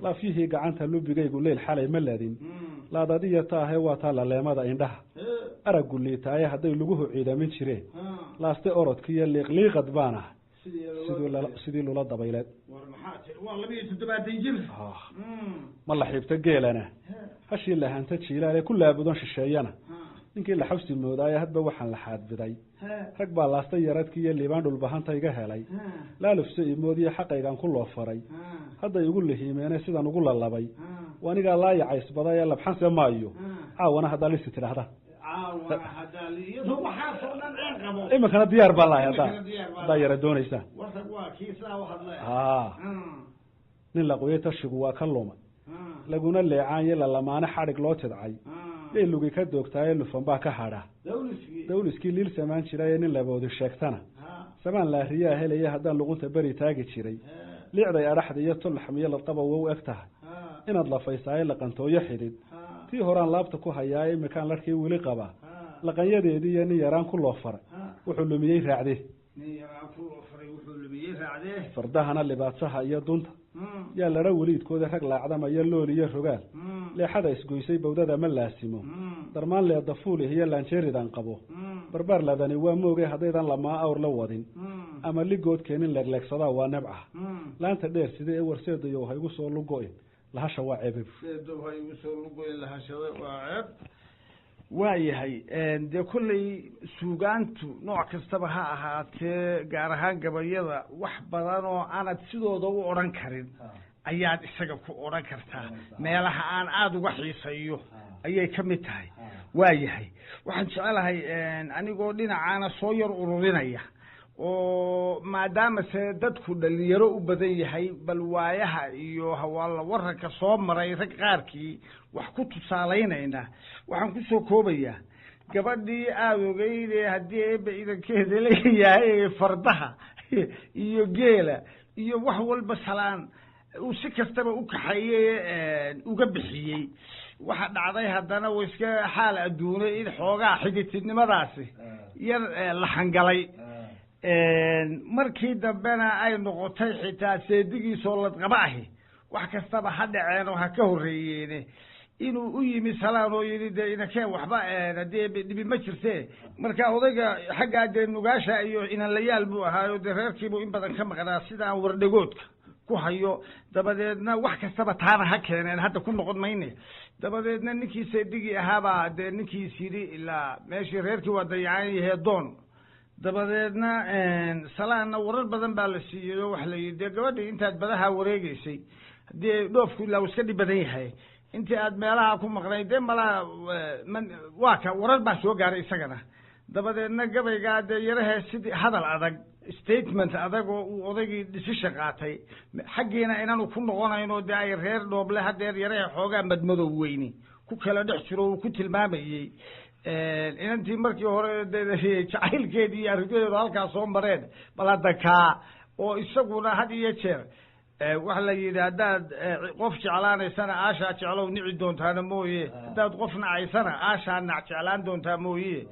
laafyihii gacanta lubigaygu leyl xalay ma ladin laadadiya taahe waa taa laleemada indhaha araggu liitaaye hadday laguhu ciidamin jireen laaste orodkiiyo liiqliiqad baan ah sidii lula dabayleed ma la xiibto geelana hashii lahanta jiilaale ku laabudan shisheeyana ninkii la xabsi moodaaye hadba waxaan la xaadbiday rag baa laasta yaradkii iyo liibaan dhulbahanta iga helay laalufse imoodiyo xaqaygaan ku loo faray hadday igu lihiimeene sidaan ugu lalabay waanigaa laayacaysbadaye labxanse maayo caawana haddaa lisi tidhaahda iminkana diyaar baa lahay haddaa yara doonaysaa nin laqoye tashigu waa ka luma laguna leecaanye lalamaane xadhig loo tidcay yay lugi ka doogtaaye lufan baa ka hadha dawliskii liil samaan jiraye nin laboodi sheegtana samaan laariyaa helaya haddaan luqunta beri taagi jiray liicday adhaxda iyo tulaxmiyo ladqaba wow eg tahay inaad lafaysaaye laqantooyo xidhid tii horaan laabta ku hayaaye imikaan larkii weli qabaa laqanyadeedii iyo nin yaraan ku loo faray wuxuu lumiyey raacde fardahana libaadsaha iyo dunta yaa ladha weliidkooda rag laacdamaya lool iyo rogaal leexada isgoysay bawdada ma laasimo darmaan leeda fuulih iyo laanjeeridan qabo barbaar ladani waa mooge haddaydan lamaa awr la wadin ama ligoodkeenin leegleegsadaa waa nebca laanta dheer sidee ee warseedayo ha igu soo lugo-in lahasha waa ceeb waayahay dee kolley suugaantu nooc kastaba ha ahaatee gaar ahaan gabayada wax badan oo aanad sidooda u odhan karin ayaad isaga ku odhan kartaa meelaha aan aada uga xiisayo ayay ka mid tahay waayahay waxaan jecelahay anigoo dhinacaana soo yar ururinaya oo maadaama se dadku dhalinyaro u badan yahay bal waayaha iyo hawaalla waranka soo maray rag qaarkii wax ku tusaalaynayna waxaan kusoo koobayaa gabadhii aada ogeyde haddii eeba idankeeda leeyahay fardaha iyo geela iyo wax walba salaan uu si kastaba u kaxeeye uga bixiyey waxa dhacday haddana wa iska xaal adduunay in xoogaa xidhiidnimadaasi yar la xangalay markii dambena ay noqotay xitaa seedigiisoo ladqaba ahi wax kastaba ha dhaceen oo ha ka horreeyeene inuu u yimi salaan oo yidhi dee inankeen waxba haddii dhibi ma jirte marka odayga xaggaa dee nugaasha iyo inanlayaal buu ahaayo dee reerkiibuu in badan ka maqnaa sidaan wardhagoodka ku hayo dabadeedna wax kastaba taana ha keeneen hadda ku noqon mayne dabadeedna ninkii seedigii ahaabaa dee ninkiis yidhi ilaa meeshii reerkii waa dayacan yahee doon dabadeedna salaanna warar badan baa la siiyey oo waxa la yidhi dee gabadhii intaad badaha wareegeysay haddii dhoofku ilaa uu iska dhib badan yahay intii aad meelaha ku maqnayd dee malaha waa ka warar baa soo gaaray isagana dabadeedna gabaygaa dee yarahee sidii hadal adag statement adag oo uu odaygii dhisisha qaatay xaggiina inaanu ku noqonayno dee ay reer dhooble hadeer yarahe xoogaa madmadow weyni ku kala dhex jiro uu ku tilmaamayey inantii markii hore de jacaylkeedii iyo arrimaheedu halkaa soo mareen bal hadda kaa oo isaguna had iyo jeer waxa la yidhi haddaad qof jeclaanaysana aashaa jeclow nici doontaana mooye haddaad qof nacaysana aashaa nac jeclaan doontaa mooye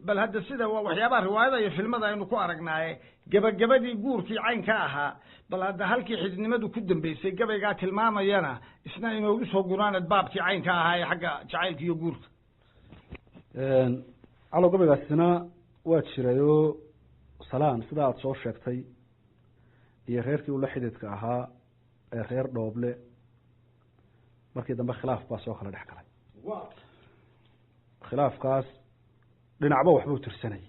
bal hadda sida waa waxyaabaha riwaayada iyo filmada aynu ku aragnaaye gebagabadii guurkii caynka ahaa bal hadda halkii xididnimadu ku dambeysay gabaygaa tilmaamayana isna inoogu soo gunaanad baabkii caynka ahaa ee xagga jacaylka iyo guurka calow gabaygaasina waa jirayoo salaan sida aada soo sheegtay iyo reerkii ula xididka ahaa ee reer dhooble markii dambe khilaaf baa soo kala dhex galay khilaafkaas dhinacba waxbuu tirsanayey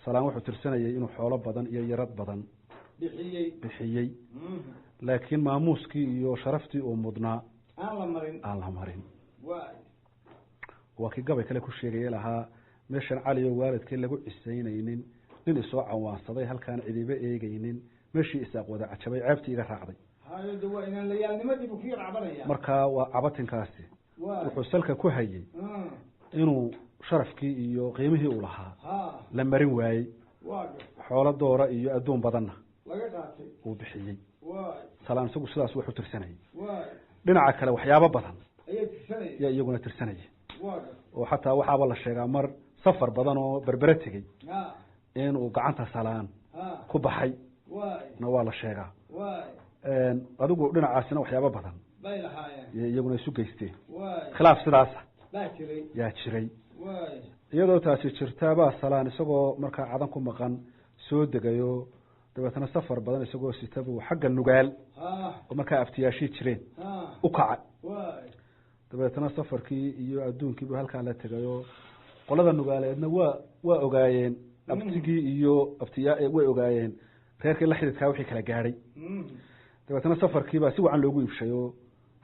salaan wuxuu tirsanayey inuu xoolo badan iyo yarad badan bixiyey laakiin maamuuskii iyo sharaftii uu mudnaa aan la marin waa kii gabay kale ku sheegaya lahaa meeshan cali oo waalidkii lagu cisaynaynin nin isoo cawaansaday halkaan cidiba eegaynin meeshii isaaq wada cajabay ceebtii iga raacday markaa waa cabatinkaasi wuxuu salka ku hayey inuu sharafkii iyo qiimihii uu lahaa la marin waayey xoolo doora iyo adduun badanna uu bixiyey salaan isagu sidaas wuxuu tirsanayay dhinaca kale waxyaabo badan yaa iyaguna tirsanaya oo xataa waxaaba la sheegaa mar safar badan oo berbere tegey inuu gacanta salaan ku baxay na waa la sheegaa adigu dhinacaasina waxyaabo badan iyaguna isu geysteen khilaaf sidaasa yaa jiray iyadoo taasi jirtaabaa salaan isagoo markaa cadan ku maqan soo degayo dabeetna safar badan isagoo sitabuu xagga nugaal oo markaa aftiyaashii jireen u kaca dabeetna safarkii iyo adduunkiibu halkaa la tegayo qolada nugaaleedna waa ogaayeen abtigii iyo aftiyaa way ogaayeen reerkii la xididkaa wixii kala gaadhay dabeetna safarkiibaa si wacan loogu iibshayo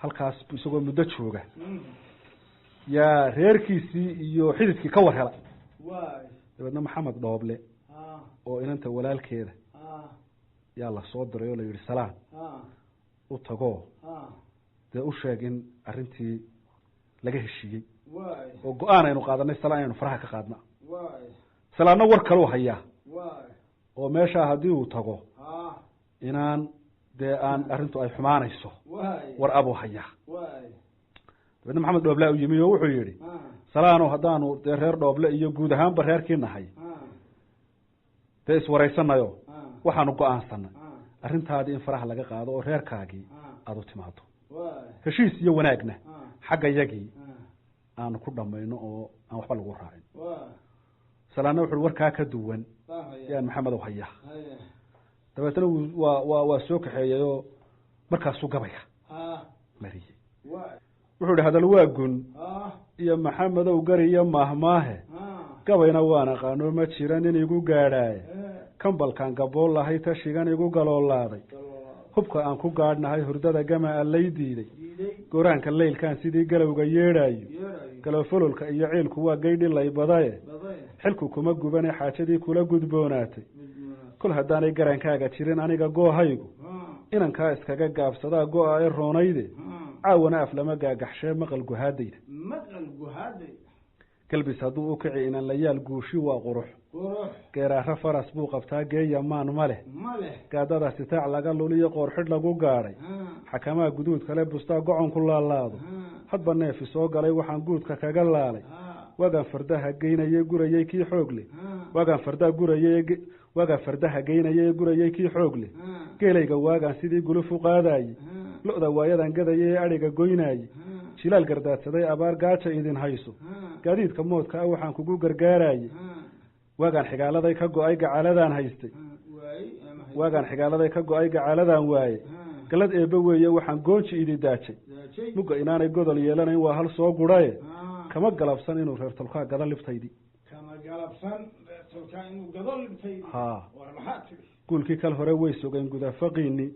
halkaas isagoo muddo jooga yaa reerkiisii iyo xididkii ka war hela dabeedna maxamed dhooble oo inanta walaalkeeda yaa la soo diray oo la yidhi salaan u tagoo dee u sheeg in arrintii laga heshiiyey oo go-aan aynu qaadanay salaan inaynu faraha ka qaadna salaanna war kaluu hayaa oo meeshaa haddii uu tago inaan dee aan arrintu ay xumaanayso war abuu hayaa dabeedna maxamed dhooble u yimi oo wuxuu yidhi salaano haddaanu dee reer dhooble iyo guud ahaanba reerkii nahay dee iswaraysanayo waxaanu go-aansanay arrintaadii in faraha laga qaado oo reerkaagii aada u timaado heshiis iyo wanaagna xagga yagii aanu ku dhamayno oo aan waxba lagu raacin salaanna wuxu warkaa ka duwan yaan maxamed ow hayaa dabeetna waa soo kaxeeyayoo markaasuu gabayga mariyey wuxuu ihi hadal waa gun iyo maxamedow gari iyo maahmaahe gabayna waan aqaano ma jira nin igu gaadhaaye kambalkaan gabool lahay tashigan igu galoolaaday hubka aan ku gaadhnahay hurdada gama allay diiday goraanka leylkaan sidii galowga yeedhaayo galofololka iyo ciilku waa gaydhi laybadaye xilku kuma gubane xaajadii kula gudboonaatay kol haddaanay garankaaga jirin aniga goohaygu inankaa iskaga gaabsadaa go-a ee roonayde caawana af lama gaagaxshee maqal guhaadayda galbis hadduu u kici inan la yaal guushi waa qurux geeraaro faras buu qabtaa geeya maan ma leh gaadada sitaac laga luliyo qoorxidh lagu gaadhay xakamaa guduud kale bustaa gocon ku laalaado hadba neefi soo galay waxaan guudka kaga laalay waagaan fardaha geynayey gurayey kii xoog leh waagaan fardaha geynayey gurayey kii xoog leh geelayga waagaan sidii guluf u qaadayey lo-da waayadan gadayay ee adhiga goynayey jilaal gardaadsaday abaar gaaja idin hayso gaadiidka moodka ah waxaan kugu gargaarayey waagaan xigaaladay ka go-ay gacaladaan haystay waagaan xigaaladay ka go-ay gacaladaan waaye galad eebbe weeye waxaan goonji idi daajay mugga inaanay godol yeelanayn waa hal soo gudhaye kama galabsan inuu reer tolkaa gado libtaydii ha guulkii kal hore way sogeen gudafaqiini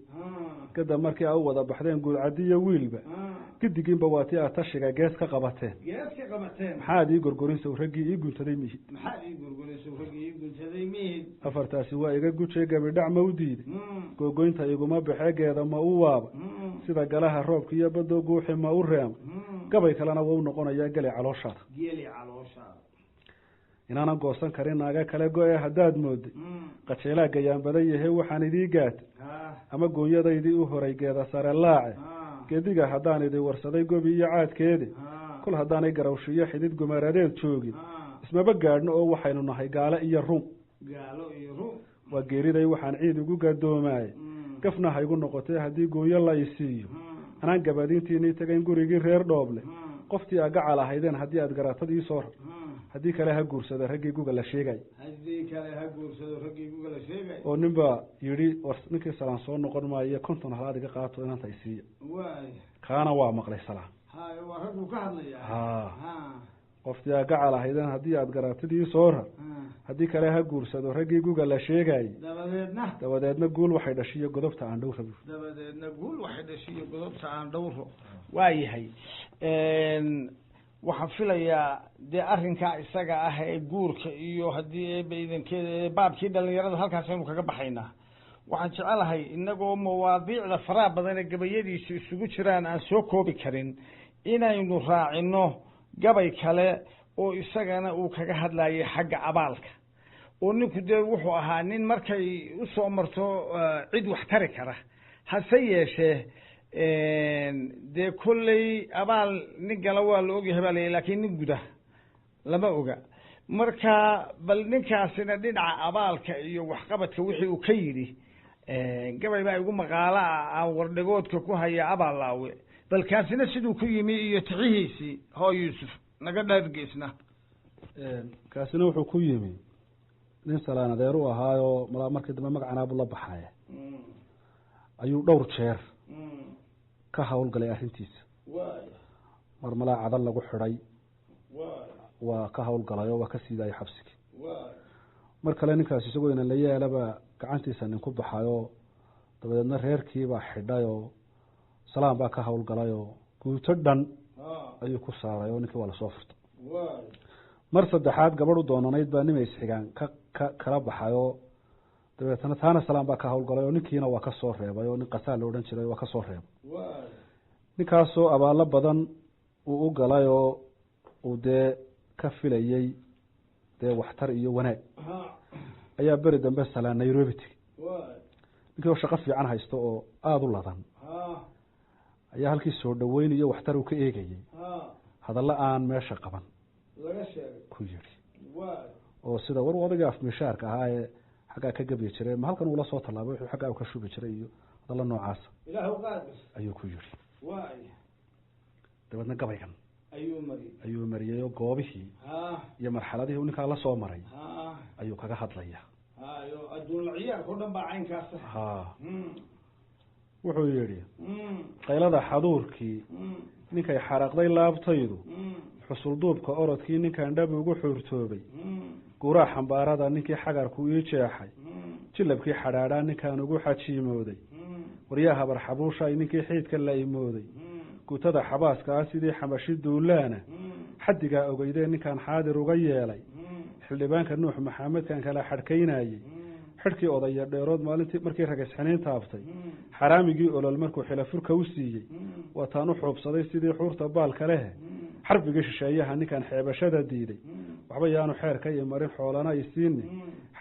kadab markii a u wada baxdeen guulcadiyo wiilba gidigiinba waa tii aad tashiga gees ka qabateen maxaad ii gorgorinsow raggii ii guntaday mihid afartaasi waa iga gujay gabidhac ma u diiday googoynta iguma baxeegeeda ma u waaba sida galaha roobka iyo baddo guuxi ma u reema gabay kalena waa u noqonayaa geli calooshaada inaanan goosan karin naaga kale go-e haddaad mooday qajeelaa gayaan badan yahe waxaan idii gaatay ama goonyadaydii u horay geeda sare laace gediga haddaan idi warsaday gobi iyo caadkeedi kol haddaanay garawshiyo xidid gumaradeed joogin ismaba gaadhno oo waxaynu nahay gaalo iyo rum waa geeriday waxaan ciid ugu gadoomaayey gafna ha igu noqotee haddii goonyo la isiiyo anaan gabadiintiinii tagayn gurigii reer dhooble qoftii a gacal ahaydeen haddii aad garatad iisoo rar haddii kale ha guursado raggii guga la sheegay oo nin baa yidhi war ninkii salaan soo noqon maayo 50 halaad iga qaato inanta isiiya kaana waa maqlay salaan qoftii a gacal ahaydeen haddii aad garatad iisoo rar haddii kale ha guursado raggii guga la sheegay dabadeedna guul waxay dhashiyo godobta aan dhowro waayahay waxaan filayaa dee arrinkaa isaga ah ee guurka iyo haddii baydankeeda baabkii dhalinyarada halkaas aynu kaga baxaynaa waxaan jecelahay inagoo mawaadiicda faraha badan ee gabayadiisu isugu jiraan aan soo koobi karin inaynu raacino gabay kale oo isagana uu kaga hadlayay xagga abaalka oo ninku dee wuxuu ahaa nin markay usoo marto cid wax tari kara hase yeeshee dee kolley abaal nin gala waa la ogyahay baa la laakiin nin guda lama oga marka bal ninkaasina dhinaca abaalka iyo waxqabadka wixii uu ka yidhi gabay baa igu maqaalo ah aan wardhagoodka ku haya abaal laawe bal kaasina siduu ku yimi iyo tixihiisii hoo yuusuf naga dhaargeysna kaasina wuxuu ku yimi nin salaan adeer u ahaayo malaa markii dambe magacanaabuu la baxaya ayuu dhowr jeer ka hawlgalay arrintiisa mar malaa cadan lagu xidhay waa ka hawlgalayo waa ka siidaayay xabsigii mar kale ninkaas isagoo inan la yeelaba gacantiisa nin ku baxayo dabadeedna reerkiibaa xidhayoo salaan baa ka hawlgalayoo guuto dhan ayuu ku saaray oo ninkii waa lasoo furtay mar saddexaad gabadh u doonanayd baa nima isxigaan kala baxayoo dabeetana taana salaan baa ka hawlgalay oo ninkiina waa ka soo reebay oo nin qasaal la odhan jiray waa ka soo reebay ninkaasoo abaalo badan uu u galay oo uu dee ka filayey dee waxtar iyo wanaag ayaa beri dambe salaan nairobi tegi ninkii oo shaqo fiican haysto oo aada u ladan ayaa halkii soo dhaweyn iyo waxtar uu ka eegayey hadallo aan meesha qaban ku yidhi oo sida war odagii afmishaarka ahaa ee xaggaa ka gebyi jiray ma halkan uula soo tallaabay wuxuu xaggaa ka shubi jiray iyo hadallo noocaasa ayuu ku yidhi dabeedna gabaygan ayuu mariyey oo goobihii iyo marxaladihii uu ninkaa la soo maray ayuu kaga hadlaya wuxuu yidhi qaylada xaduurkii ninkay xaraqday laabtaydu xusulduubka orodkii ninkan dhab ugu xuurtoobay guuraa xambaarada ninkii xagarku ii jeexay jilabkii xadhaadhaa ninkaan ugu xajiimooday waryaa habar xabuushay ninkii xiidka la imooday guutada xabaaska ah sidii xamashi duulaana xaddigaa ogeydee ninkaan xaadir uga yeelay xildhibaanka nuux maxamed kan kala xadhkaynayay xidhkii odaya dheerood maalintii markii ragasxaniin taaftay xaraamigii olol markuu xilafurka u siiyey wataan u xuubsaday sidii xuurta baalka leh xarbigii shisheeyaha ninkan xeebashada diiday waxba yaanu xeerka iyo marin xoolana isiinni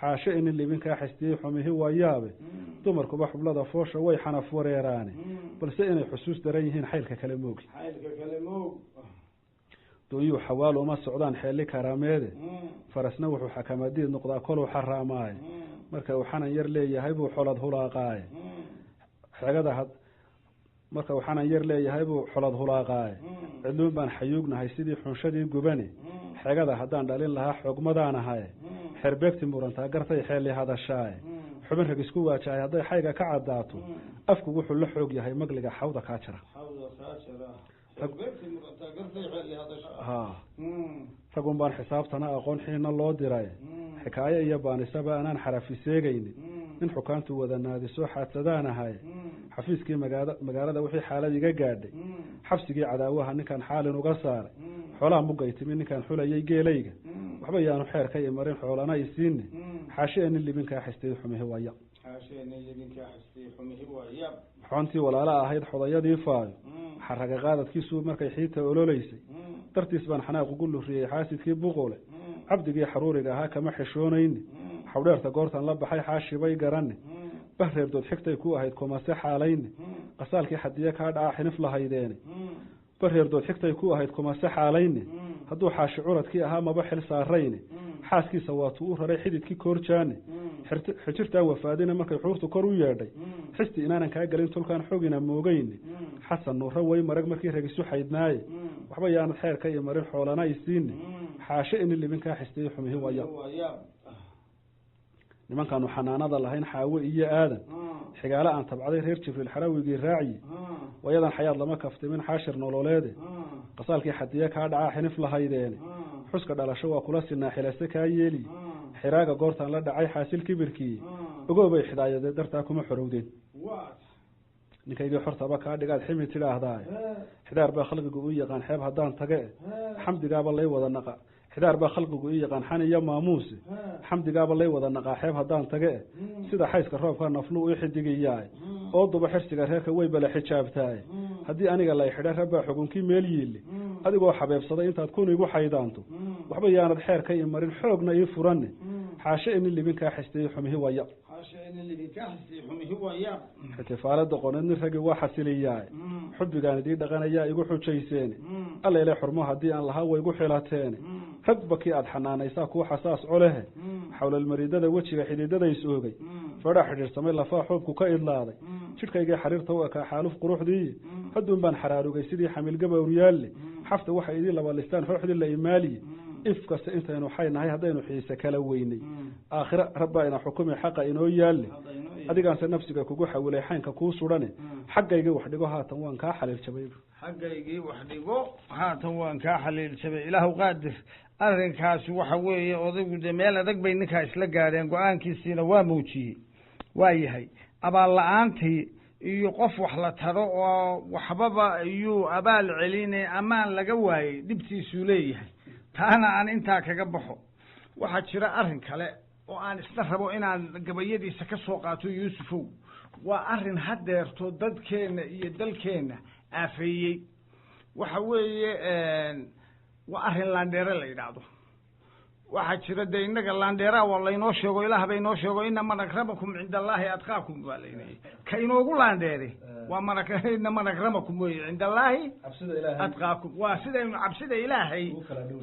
xaashe inin libinkaa xistiyey xumihi waa yaabe dumarkuba xublada foosha way xanaf wareeraane balse inay xusuus daran yihiin xaylka kale moogi doonyuu xawaal uma socdaan xeelli karaameede farasna wuxuu xakamadiid noqdaa koluu xaraamaaye marka uu xanan yar leeyahay buu xolad hulaaqaaye marka uu xanan yar leeyahay buu xolad hulaaqaaye cidluun baan xayuugnahay sidii xunshadii gubane xegada haddaan dhalin lahaa xoogmadaan ahaye xerbeegti murantaa gartay xeelli hadashaaye xubin rag isku waajahay hadday xayga ka caddaato afku wuxuu la xoog yahay magliga xawda kaa jira ragun baan xisaabtana aqoon xiina loo diray xikaayo iyo baanisaba anaan xarafi seegaynin nin xukaantu wada naadisoo xaadsadaan ahay xafiiskii magaalada wixii xaalad iga gaadhay xabsigii cadaawaha ninkaan xaalin uga saaray xoolaha mugay timi ninkaan xulayay geelayga waxba yaanu xeerka iyo marin xoolana isiinni xaashee nin libinkaa xistay xumihi waya xoontii walaala ahayd xodayadii faayo xaraga qaadadkiisuu markay xiita ololaysay dartiis baan xanaaq ugu luriyey xaasidkii buqule cabdigii xaruuriga ahaa kama xishoonayni xawdheerta goortan la baxay xaashibay garanne bahreerdood xigtay ku ahayd kumase xaalayne qasaalkii xadiye kaa dhaca xinif lahaydeene bahreerdood xigtay ku ahayd kumase xaalayne hadduu xaashi curadkii ahaa maba xil saarayne xaaskiisa waatuu u raray xididkii koorjaane xijirtaa wafaadina markay xuurtu kor u yeedhay xisti inaanan kaa gelin tulkaan xogina moogayne xasan nuurra way marag markii ragisu xaydnaaye waxba yaanad xeerka iyo marin xoolana isiinne xaashe inin libinkaa xistiyey xumihi waya nimankaanu xanaanada lahayn xaawe iyo aadan xigaale aan tabcaday reer jibriil xarawigii raaciye wayadan xayaad lama kaftimin xaashir nololeede qasaalkii xadiye kaa dhacaa xinif lahaydeene xuska dhalasho waa kula sinaa xilase kaa yeeliye xiraaga goortaan la dhacay xaasil kibirkiiye ogoobay xidaayadee dartaa kuma xorowdeen ninkaygii xortaba kaa dhigaad ximi tidhaahdaaye xidaar baa khalqigu u yaqaan xeeb haddaan tage xamdigaaba lay wada naqa xidaar baa khalqigu i yaqaan xan iyo maamuuse xamdigaaba lay wada naqaa xeeb haddaan tage sida xayska roobka naflu i xidigiyaay oo duba xirsiga reerka way bala xijaabtaaye haddii aniga lay xidha rabbaa xugunkii meel yiille adigoo xabeebsaday intaad kun igu xaydaanto waxba yaanad xeerka ii marin xoogna ii furanne xaashe inin libinkaa xistiyey xumihi waya xitifaalada qoneed nin ragii waa xasiliyaay xubbigaan idii dhaqanayaa igu xujayseene allayle xurmo haddii aan lahaa waygu xilateene ragba kii aad xanaanaysaa kuu xasaas colehe xawlalmariidada wejiga xididadays oogay fadhaa xidhiirsamay lafaa xoobku ka idlaaday jidhkaygii xariirta u ekaa xaaluf quruxdii hadduun baan xaraarugay sidii xamiilgabawryaalle xafta waxay idii labalistaan xooxdii la imaaliye if kasta intaynu xaynahay haddaynu xiise kala weynay aakhira rabbaa ina xukumi xaqa inoo yaalle adigaanse nafsiga kugu xawilay xaynka kuu sudhane xaggaygii wax dhigo haatan waan kaa xaliil jabay xaggaygii wax dhigo haatan waan kaa xaliil jabay ilaahu qaadir arrinkaasi waxa weeye odaygu dee meel adag bay ninkaa isla gaadheen go-aankiisiina waa muujiyey waa yahay abaal la-aantii iyo qof wax la taro oo waxbaba iyuu abaal celine amaan laga waayey dhibtiisuu leeyahay taana aan intaa kaga baxo waxaa jira arrin kale oo aan isla rabo inaan gabayadiisa ka soo qaato yuusufow waa arrin hadeerto dadkeenna iyo dalkeenna aafeeyey waxa weeye waa arrin laandheere la yidhaahdo waxaa jira dee innaga laandheeraa waa laynoo sheego ilaah bay inoo sheego inama akramakum cinda allaahi adqaakum baa laynayay ka inoogu laandheere waa inama akramakum weye cinda allaahi adqaakum waa sidaynu cabsida ilaahay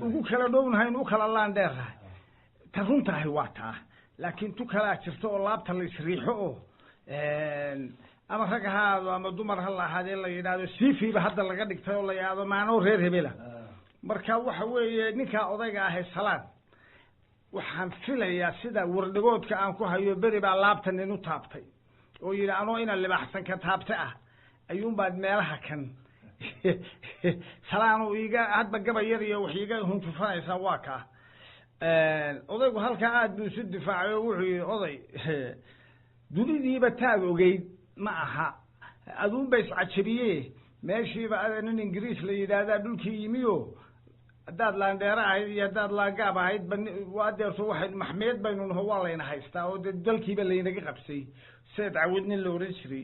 ugu kala dhownahayn u kala laandheerrahay ta runtahay waa taa laakiin tu kalaa jirta oo laabta la isriixo oo ama rag ha ahaado ama dumar ha la ahaadee la yidhaahdo siifiiba hadda laga dhigtay oo la yidhahdo maanoo reer hebela marka waxa weeye ninkaa odayga ahay salaan waxaan filayaa sida wardhigoodka aan ku hayo beri baa laabta nin u taabtay oo yidhi anoo ina libaxsan ka taabta ah ayuunbaad meelaha kan salaanu iga hadba gaba yar iyo wax iga huntufanaysaa waa kaa odaygu halkaa aada buu isu difaacay oo wuxuu yidhi oday dunidiiba taad ogeyd ma aha aduunba iscajabiye meeshiiba nin ingiriis la yidhaahdaa dhulkii yimi o haddaad laandheera ahayd iyo haddaad laagaab ahayd adeerto waxay maxmeed baynu naho waa layna haystaa oo dee dalkiiba laynaga qabsay seed cawad nin la odhan jiray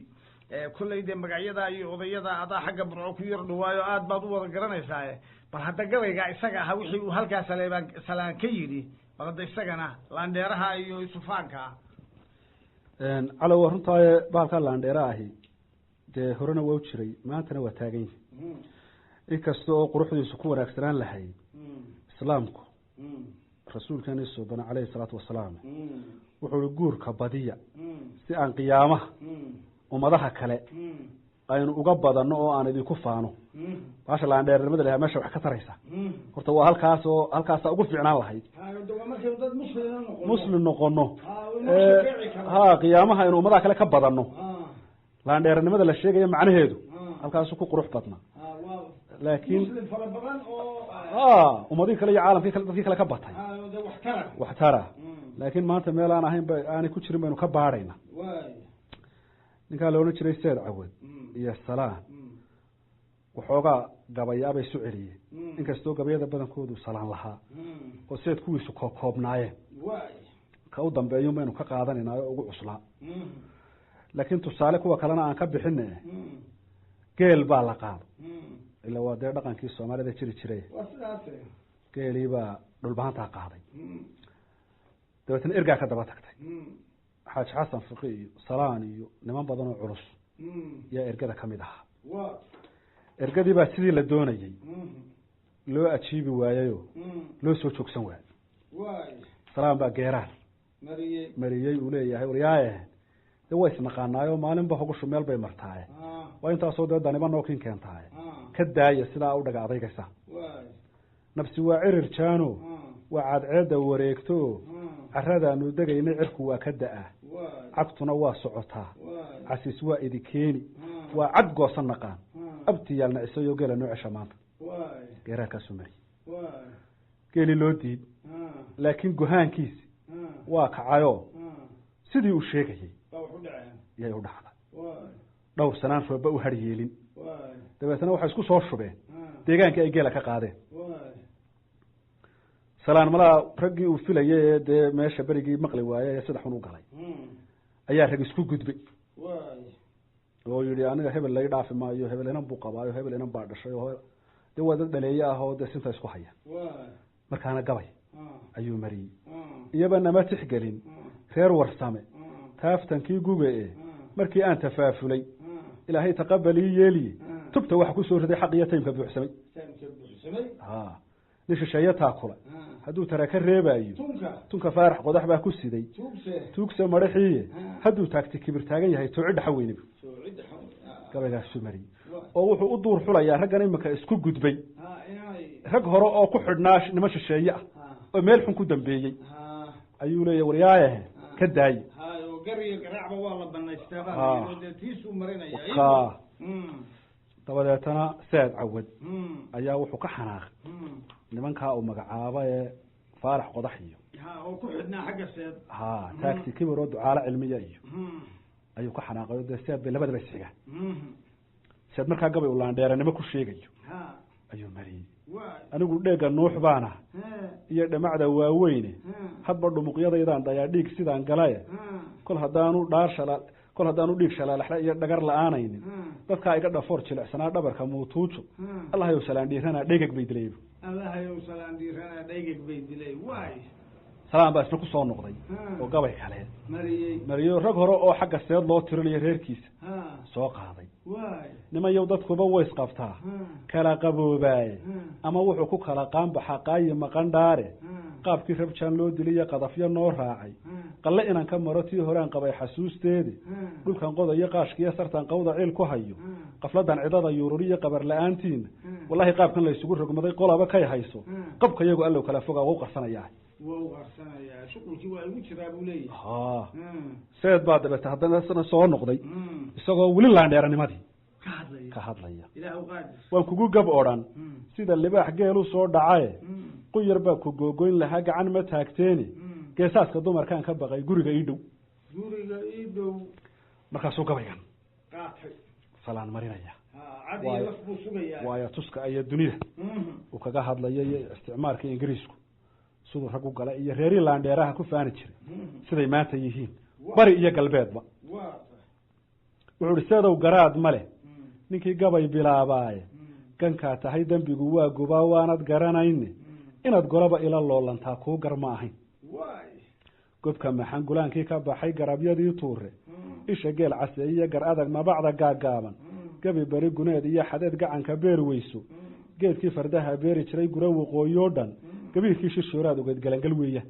kollay dee magacyada iyo odayada adaa xagga burco ku yar dhawaayo aad baad u wada garanaysaa bal hadda gabayga isaga ahaa wixii uu halkaa salaan ka yidhi bal hadda isagana laandheeraha iyo sufaanka calow runtaaye bahalkaa laandheera ahi dee horena waa u jiray maantana waa taagan yihi inkasta oo quruxdiisu ku wanaagsanaan lahayd islaamku rasuulkeeni suubana caleyhi salaatu wasalaam wuxuu i guurka badiya si aan qiyaamaha ummadaha kale aynu uga badano oo aan idinku faano baasha laandheernimada lahaa meesha wax ka taraysa horta waa halkaasa ugu fiicnaan lahayd muslim noqono qiyaamaha aynu ummadaha kale ka badano laandheernimada la sheegaya macnaheedu halkaasu ku qurux badna laakiin ummadihii kale iyo caalamkii kale dadkii kale ka batay wax tara laakiin maanta meel aan ahayn aanay ku jirin baynu ka baadhayna ninkaa la odhan jiray seed cawad iyo salaan waxoogaa gabayaa bay isu celiyeen inkastoo gabayada badankoodu salaan lahaa oo seed kuwiisu koobnaayeen ka u dambeeyun baynu ka qaadanayna oo ugu cuslaa laakiin tusaale kuwa kalena aan ka bixine geel baa la qaado ila waa dee dhaqankii soomaalida jiri jiray geelii baa dhulbahantaa qaaday dabeetna ergaa ka daba tagtay xaaji xasan fiqi iyo salaan iyo niman badan oo culus yaa ergada ka mid ahaa ergadii baa sidii la doonayey loo ajiibi waayayo loo soo joogsan waayo salaan baa geeraar mariyey uu leeyahay waryaaye de way isnaqaanaayo maalinba hogushu meel bay martaaye waa intaasoo dee daniba nookin keentaaye ka daaya sidaa u dhaga adaygaysa nafsi waa cirir jaano waa cadceedda wareegto caradaanu degaynay cirku waa ka da-a cagtuna waa socotaa casiis waa idikeeni waa cad goosan naqaan abtiyaal nacisayo geela noo cesha maanta geeraarkaasuu mariyey geeli loo diid laakiin gohaankiisi waa kacayo sidii uu sheegayey yay u dhacday dhowr sanaan rooba u har yeelin dabeetna waxay isku soo shubeen deegaankii ay geela ka qaadeen salaan malaa raggii uu filayay ee dee meesha berigii maqli waaye ee sida xun u galay ayaa rag isku gudbay oo yihi aniga hebel laga dhaafi maayo hebel inan buu qabaayo hebel inan baa dhashay oo dee waa dad dhaleeye ah oo dee sinta isku haya markaana gabay ayuu mariyey iyaba nama tixgelin reer warsame taaftankii guga markii aan tafaafulay ilaahay taqabalii yeeliye tubta waxa ku soo riday xaq iyo taymka buuxsamay nishisheeye taakula hadduu tara ka reebaayo tunka faarax qodax baa ku siday tuugse madaxiiye hadduu taagti kibir taagan yahay tooci dhaxa weynib gabaygaasu mariyey oo wuxuu u duur xulayaa raggan iminka isku gudbay rag hore oo ku xidhnaa niman shisheeye ah oo meel xun ku dambeeyey ayuu leeyahy waryaaye ka daaye dabadeetana seed cawad ayaa wuxuu ka xanaaqay nimankaa uu magacaabo ee faarax qodax iyo taagti kibir oo ducaalo cilmiya iyo ayuu ka xanaaqay dee seed bay labadaba isxigaan seed markaa gabay u laandheeranimo ku sheegayo ayuu mariyey anigu dheega nuux baana iyo dhamacda waaweyne hadba dhumuqyadaydaan dhayaa dhiig sidaan galaye kol haddaanu dhiig shalaalaxla iyo dhagar la-aanaynin dadkaa iga dhafoor jilicsanaa dhabarka muutuujo allahayow salaan dhiiranaa dhegeg bay dilay salaan baa isna kusoo noqday oo gabay kale mariyo rag hore oo xagga seed loo tirinayo reerkiisa soo qaaday niman yow dadkuba ways qabtaa kala qaboobaaye ama wuxuu ku kala qaanbaxa qaayi maqan dhaare qaabkii rabjaan loo diliyo qadafyo noo raacay qalle inaan ka maro tii horaan qabay xasuusteedi dhulkan qodayo qaashkiiyo sartan qawda ciil ku hayo qafladan cidada yuururiyo qabar la-aantiina wallahi qaabkan la isugu rogmaday qolaba kay hayso qabka iyagu allow kala fogaa waa u qarsanayaa seed baa dabeete haddana isna soo noqday isagoo weli laandheeranimadii ka hadlaya waan kugu gab odhan sida libaax geelu soo dhacaye quyar baa ku googoyn lahaa gacan ma taagteeni geesaaska dumarkaan ka baqay guriga ii dhow markaasuu gabaygan salaan marinaya waayo tuska aya dunida uu kaga hadlayo iyo isticmaalka ingiriisku siduu rag u gala iyo reer Landheeraha ku faani jiray siday maanta yihiin bari iyo galbeedba wuxuu isadow garaad male ninkii gabay bilaabay ganka tahay dambigu waa guba waanad garanayne inaad golaba ila loolantaa ku garma ahayn gobka maxan gulaankii ka baxay garabyadii tuure isha geel caseeyo gar adag ma bacda gaagaaban gabi bari guneed iyo xadeed gacanka beer weyso geedkii fardaha beeri jiray gura waqooyo dhan gabiirkii shishooraad ugeed galangal weeyaan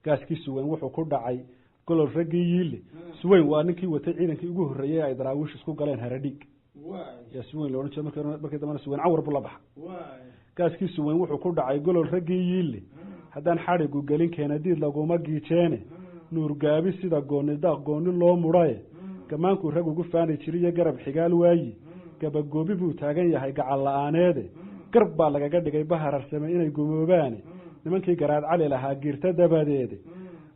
gaaskii suweyn wuxuu ku dhacay golol ragii yiile suweyn waa ninkii watay ciidankii ugu horeeyay ay daraawiish isku galeen haradhiig ya suweyn loo jeedo markii damana suweyn awr buu la baxa gaaskii suweyn wuxuu ku dhacay golol ragii yiile haddaan xadhigu gelin keenadiid laguma giijeene nuur gaabi sida gooni daaq gooni loo mudhaye gamaanku rag ugu faani jiriyo garab xigaal waayi gabagoobi buu taagan yahay gacal la-aaneede garb baa lagaga dhigay bahararsame inay gumoobaane nimankii garaad cali lahaa giirta dabadeede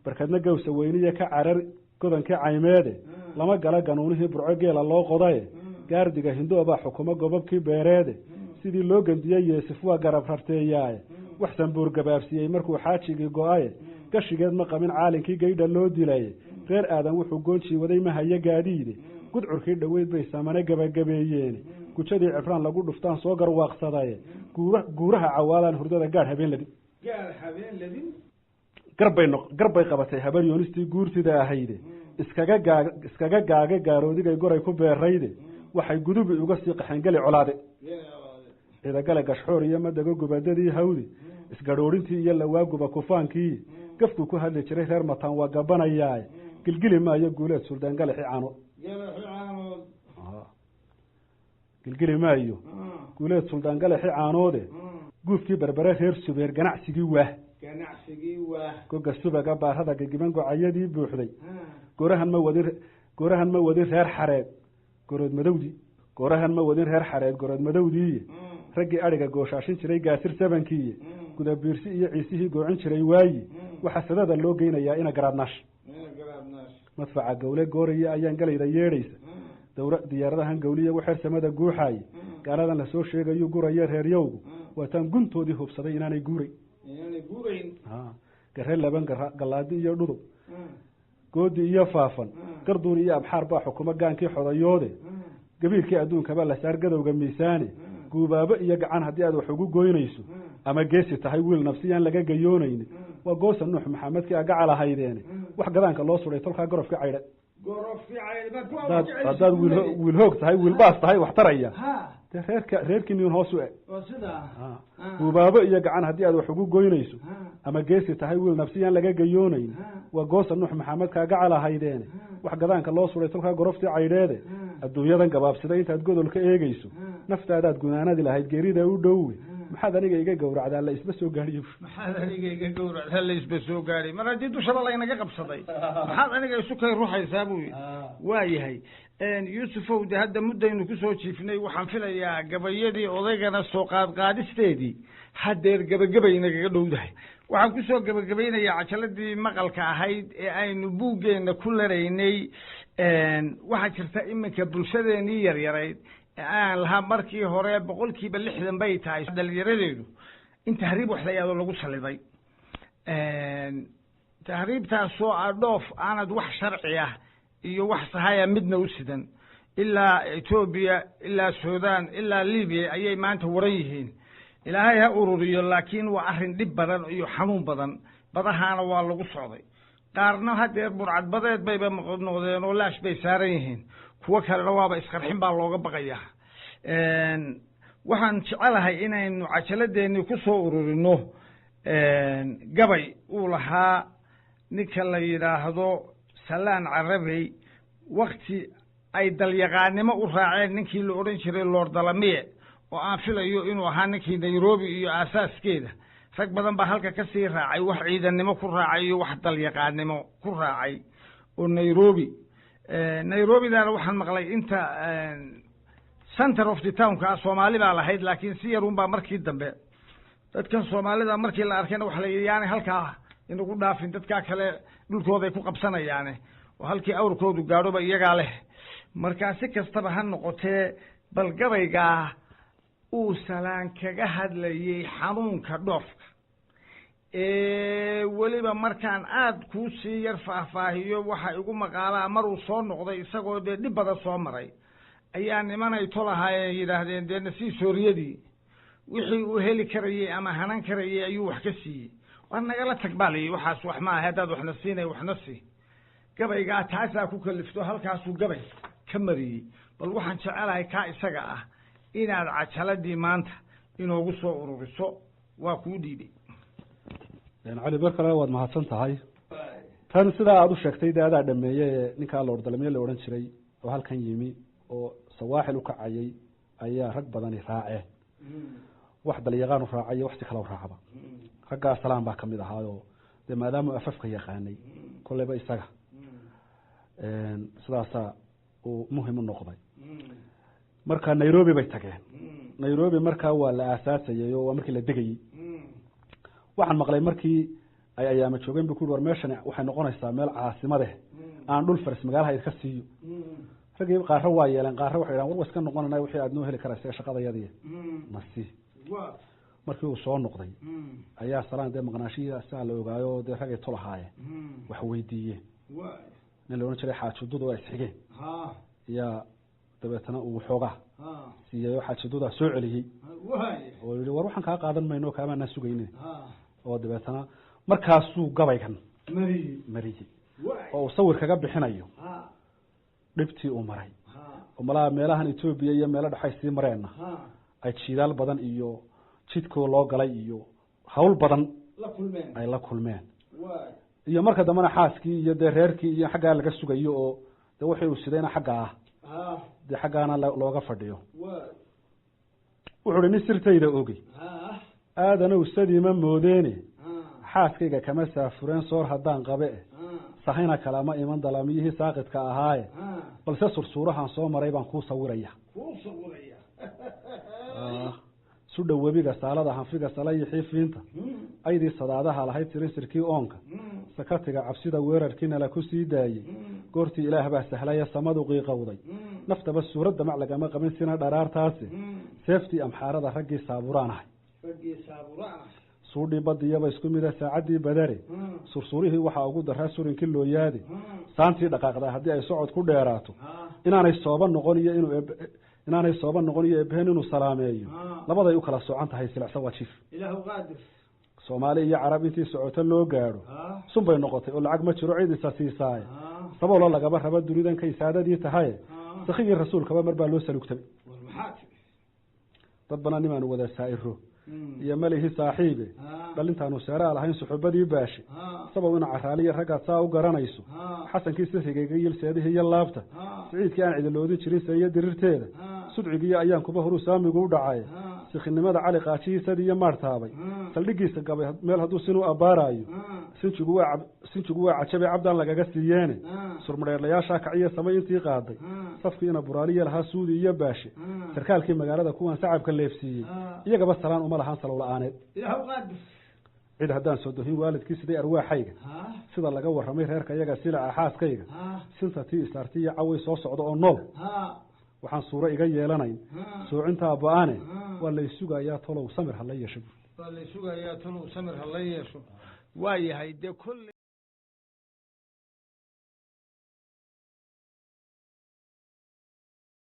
barkadna gawsa weyniya ka carar godankii caymeede lama gala ganuunihii burco geela loo qodaye gaardiga hindoobaa xukumo gobobkii beereede sidii loo gandiyey yeesif waa garab rarteeyaaye wax sanbuur gabaabsiiyey markuu xaajigii go-aye gashigeed ma qabin caalinkii gaydha loo dilaye reer aadan wuxuu goonjii waday mahayo gaadiide gudcurkii dhoweyd bay samane gabagabeeyeene gujadii cifraan lagu dhuftaan soo garwaaqsadaye guuraha cawaalaan hurdada gaadh habeen ladin garbay qabatay habar yoonistii guurtida ahayde iskaga gaaga gaaroodiga goray ku beerayde waxay gudubi uga sii qaxeen gali colaade ciidagale gashxoor iyo madago gubadadii hawdi isgadhoorintii iyo lawaaguba kufaankii gafku ku hadli jiray reer mataan waa gabanayaaye gilgili maayo guuleed suldaan galaxi caanood gilgili maayo guuleed suldaan galaxi caanoode guufkii berbere reer subeer ganacsigii waah goga subaga baarada gagiban gocayadii buuxday goorahan ma wadin reer xareed gorood madowdii raggii adhiga gooshaashin jiray gaasir sabankiiye gudabiirsi iyo ciisihii goocin jiray waayi waxaa sadada loo geynayaa ina garaadnaash madfaca gawle gooraya ayaan galayda yeedhaysa diyaaradahan gawliya waxeer samada guuxaaye gaaladan lasoo sheegayu guraya reeryowgu waataan guntoodii hubsaday inaanay guurayn garre laban galaadi iyo dhudub goodi iyo faafan garduun iyo abxaar baa xukumo gaankii xodayoode gabiirkii adduunkaba la saar gadowga miisaane guubaabo iyo gacan haddii aad wax ugu goynayso ama geesi tahay wiil nafsiyaan laga gayoonayni waa goosa nuux maxamedkii agacal ahaydeene wax gadaanka loo suday tolkaa gorofkii caydhe haddaad wiil hoog tahay wiilbaas tahay wax taraya reerkii nin hoos u eg guubaabo iyo gacan haddii aad wax ugu goynayso ama geesi tahay wiil nafsiyaan laga gayoonayni waa goosa nuux maxamedka agacal ahaydeene wax gadaanka loo suday tolkaa goroftii caydheede adduunyadan gabaabsida intaad godol ka eegayso naftaadaad gunaanadi lahayd geerida u dhowe maxaad aniga iga gowracdaa la isba soo gaadhiyo mar haddii dushaba laynaga qabsaday maxaad aniga isu kay ruuxaysaa buu waa yahay yuusufow de hadda muddaynu kusoo jiifnay waxaan filayaa gabayadii odaygana soo qaadqaadisteedii hadeer gebagabay nagaga dhowdahay waxaan kusoo gebagabaynayaa cajaladii maqalka ahayd ee aynu buuggeena ku laraynay waxaa jirta iminka bulshadeenii yaryarayd aan lahaa markii hore 60% bay tahay dhalinyaradeedu in tahriib wax la yiraahdo lagu saliday tahriibtaasoo dhoof aanad wax sharci ah iyo wax sahaya midna u sidan ilaa Ethiopia ilaa Sudan ilaa Libya ayay maanta waran yihiin ilaahay ha ururiyo laakiin waa arrin dhib badan iyo xanuun badan badahaana waa lagu socday qaarna hadeer burcad badeed bayba noqdeen oo laash bay saaran yihiin kuwa kalena waaba isqarxin baa looga baqayaa waxaan jecelahay inaynu cajaladeeni ku soo ururino gabay uu lahaa ninka la yiraahdo Salaan Carabey waqti ay dalyaqaanimo u raaceen ninkii la oran jiray Lord Dalamiye oo aan filayo inuu ahaa ninkii Nairobi iyo asaaskeeda rag badan baa halka ka sii raacay wax ciidanimo ku raacay iyo wax dalyaqaanimo ku raacay oo Nairobi daana waxaan maqlay inta center of the town ka Soomaali baa lahayd laakiin si yar baa markii dambe dadka Soomaalida markii la arkayna wax la yaani halka inagu dhaafin dadka kale dhulkooda ay ku qabsanayaan oo halkii awrkoodu gaadhoba iyagaa leh markaa si kastaba ha noqotee bal gabaygaa uu Salaan kaga hadlayay xanuunka dhoofka weliba markaan aad kuu sii yar faahfaahiyo waxa igu maqaalaa maruu soo noqday isagoo dee dhib badan soo maray ayaa nimanay tolahaayeen yidhaahdeen dee nasii sooriyadii wixii uu heli karayey ama hanan karayey ayuu wax ka siiyey war nagala tag baa layii waxaas wax maaha haddaad waxna siinay waxna sii gabaygaa taasaa ku kalifto halkaasuu gabay ka mariyey bal waxaan jecelahay kaa isaga ah inaad cajaladii maanta inoogu soo ururiso waa kuu dhiibay cali bar kale waad mahadsan tahay tan sidaa aad u sheegtay dee adaa dhameeyey ninkaa Lord Dalmiye la odhan jiray oo halkan yimi oo sawaaxil u kacayay ayaa rag badani raaceen wax dalyaqaan u raacay wax si kale u raacaba raggaa Salaan baa kamid ahaayo dee maadaama afafka yaqaanay kolleyba isaga sidaasa uu muhiim u noqday marka Nairobi bay tageen Nairobi markaa waa la aasaasayay oo waa markii la degayay waxaan maqlay markii ay ayaama joogeen buu ku war meeshan waxay noqonaysaa meel caasimad ah aan dhul faras magaalaha idka siiyo ragii qaar waa yeelan qaar waxay yiraahdeen war iska noqonanay wixii aad noo heli karaysaa shaqadayadii nasi markii uu soo noqday ayaa Salaan dee maqnaashiya saa la ogaayo dee ragay tolahaaye wax weydiiyeen nin la oran jiray xaajududu waa isxigeen ya dabeetana uu xoogaa siiyay xaajududa soo celiyay oo yiri war waxaan ka qaadan mayno kaama na sugaynin oo dabeetana markaasuu gabaygan mariyay oo sawir kaga bixinayo dhibtii uu maray oo malaha meelahan Ethiopia iyo meelo dhaxay sii mareena ay jiidaal badan iyo jidkoo loo galay iyo hawl badan ay la kulmeen iyo marka dambana xaaskii iyo reerkii iyo xagga laga sugayo oo de wixii uu sidayna xagga de xaggaana looga fadhiyo wuxuu nin sirtayda oogay aadana usadii ma moodeene xaaskayga kama saafureen soor haddaan qabe sahayna kalama iman dalamiyihii saaqidka ahaaye balse sursuurahan soo maray baan kuu sawiraya su dhow webiga saalada hanfiga salayi xiifiinta aydii sadaadaha lahayd sirinsirkii oonka sakatiga cabsida weerarkiina la ku sii daayey goortii ilaah baa sahlaya samadu qiiqowday naftaba suuradda mac lagama qabin sina dharaartaasi seeftii amxaarada raggii saaburaanahay suudhii badiyaba isku mida saacaddii badare sursurihii waxaa ugu daraa surinkii loo yaade saantii dhaqaaqdaa haddii ay socod ku dheeraato inaanay sooba noqon iyo eebehen inuu salaameeyo labaday u kala socan tahay silacsan waa jiif Soomaali iyo Carab intii socoto loo gaaro sunbay noqotay oo lacag ma jiro cid isa siisay sabab lagaba raba dunidan ka isaadadii tahay saxigii rasuulka mar baa loo salugtay dad badan niman wada saa'iro iyo malihi saaxiibe dhalintaanu saara lahayn suxubadii baashi sabab in caraaliye ragga saa u garanayso xasankii sirriga yilseedihi iyo laabta saciidkii aan ciidoodin jirin sayid dirirteeda sudcigiya ayaan kuba horu saamigu u dhacay sikhnimada cali qaajiisada iyo martaabay saldhigiisa gabay meel haduu sinu abaarayo sinjigu waa cajabe cabdan lagaga siiyeen surmareelayaasha kaciye samay intii qaaday safkiina buraaliye laha suudi iyo baashi sarkaalkii magaalada kuwan sacabka leefsiiyay iyagaba Salaan uma lahan salow la'aaneed cid haddaan soo dohin waalidkii sidii arwaaxayga sida laga waramay reerka iyaga sila xaaskayga sintatii isartii caway soo socdo oo nool waxaan suuro iga yeelanayn soocinta abaane waa la isugayaa tolow samir hal yeesho waa yahay de kulli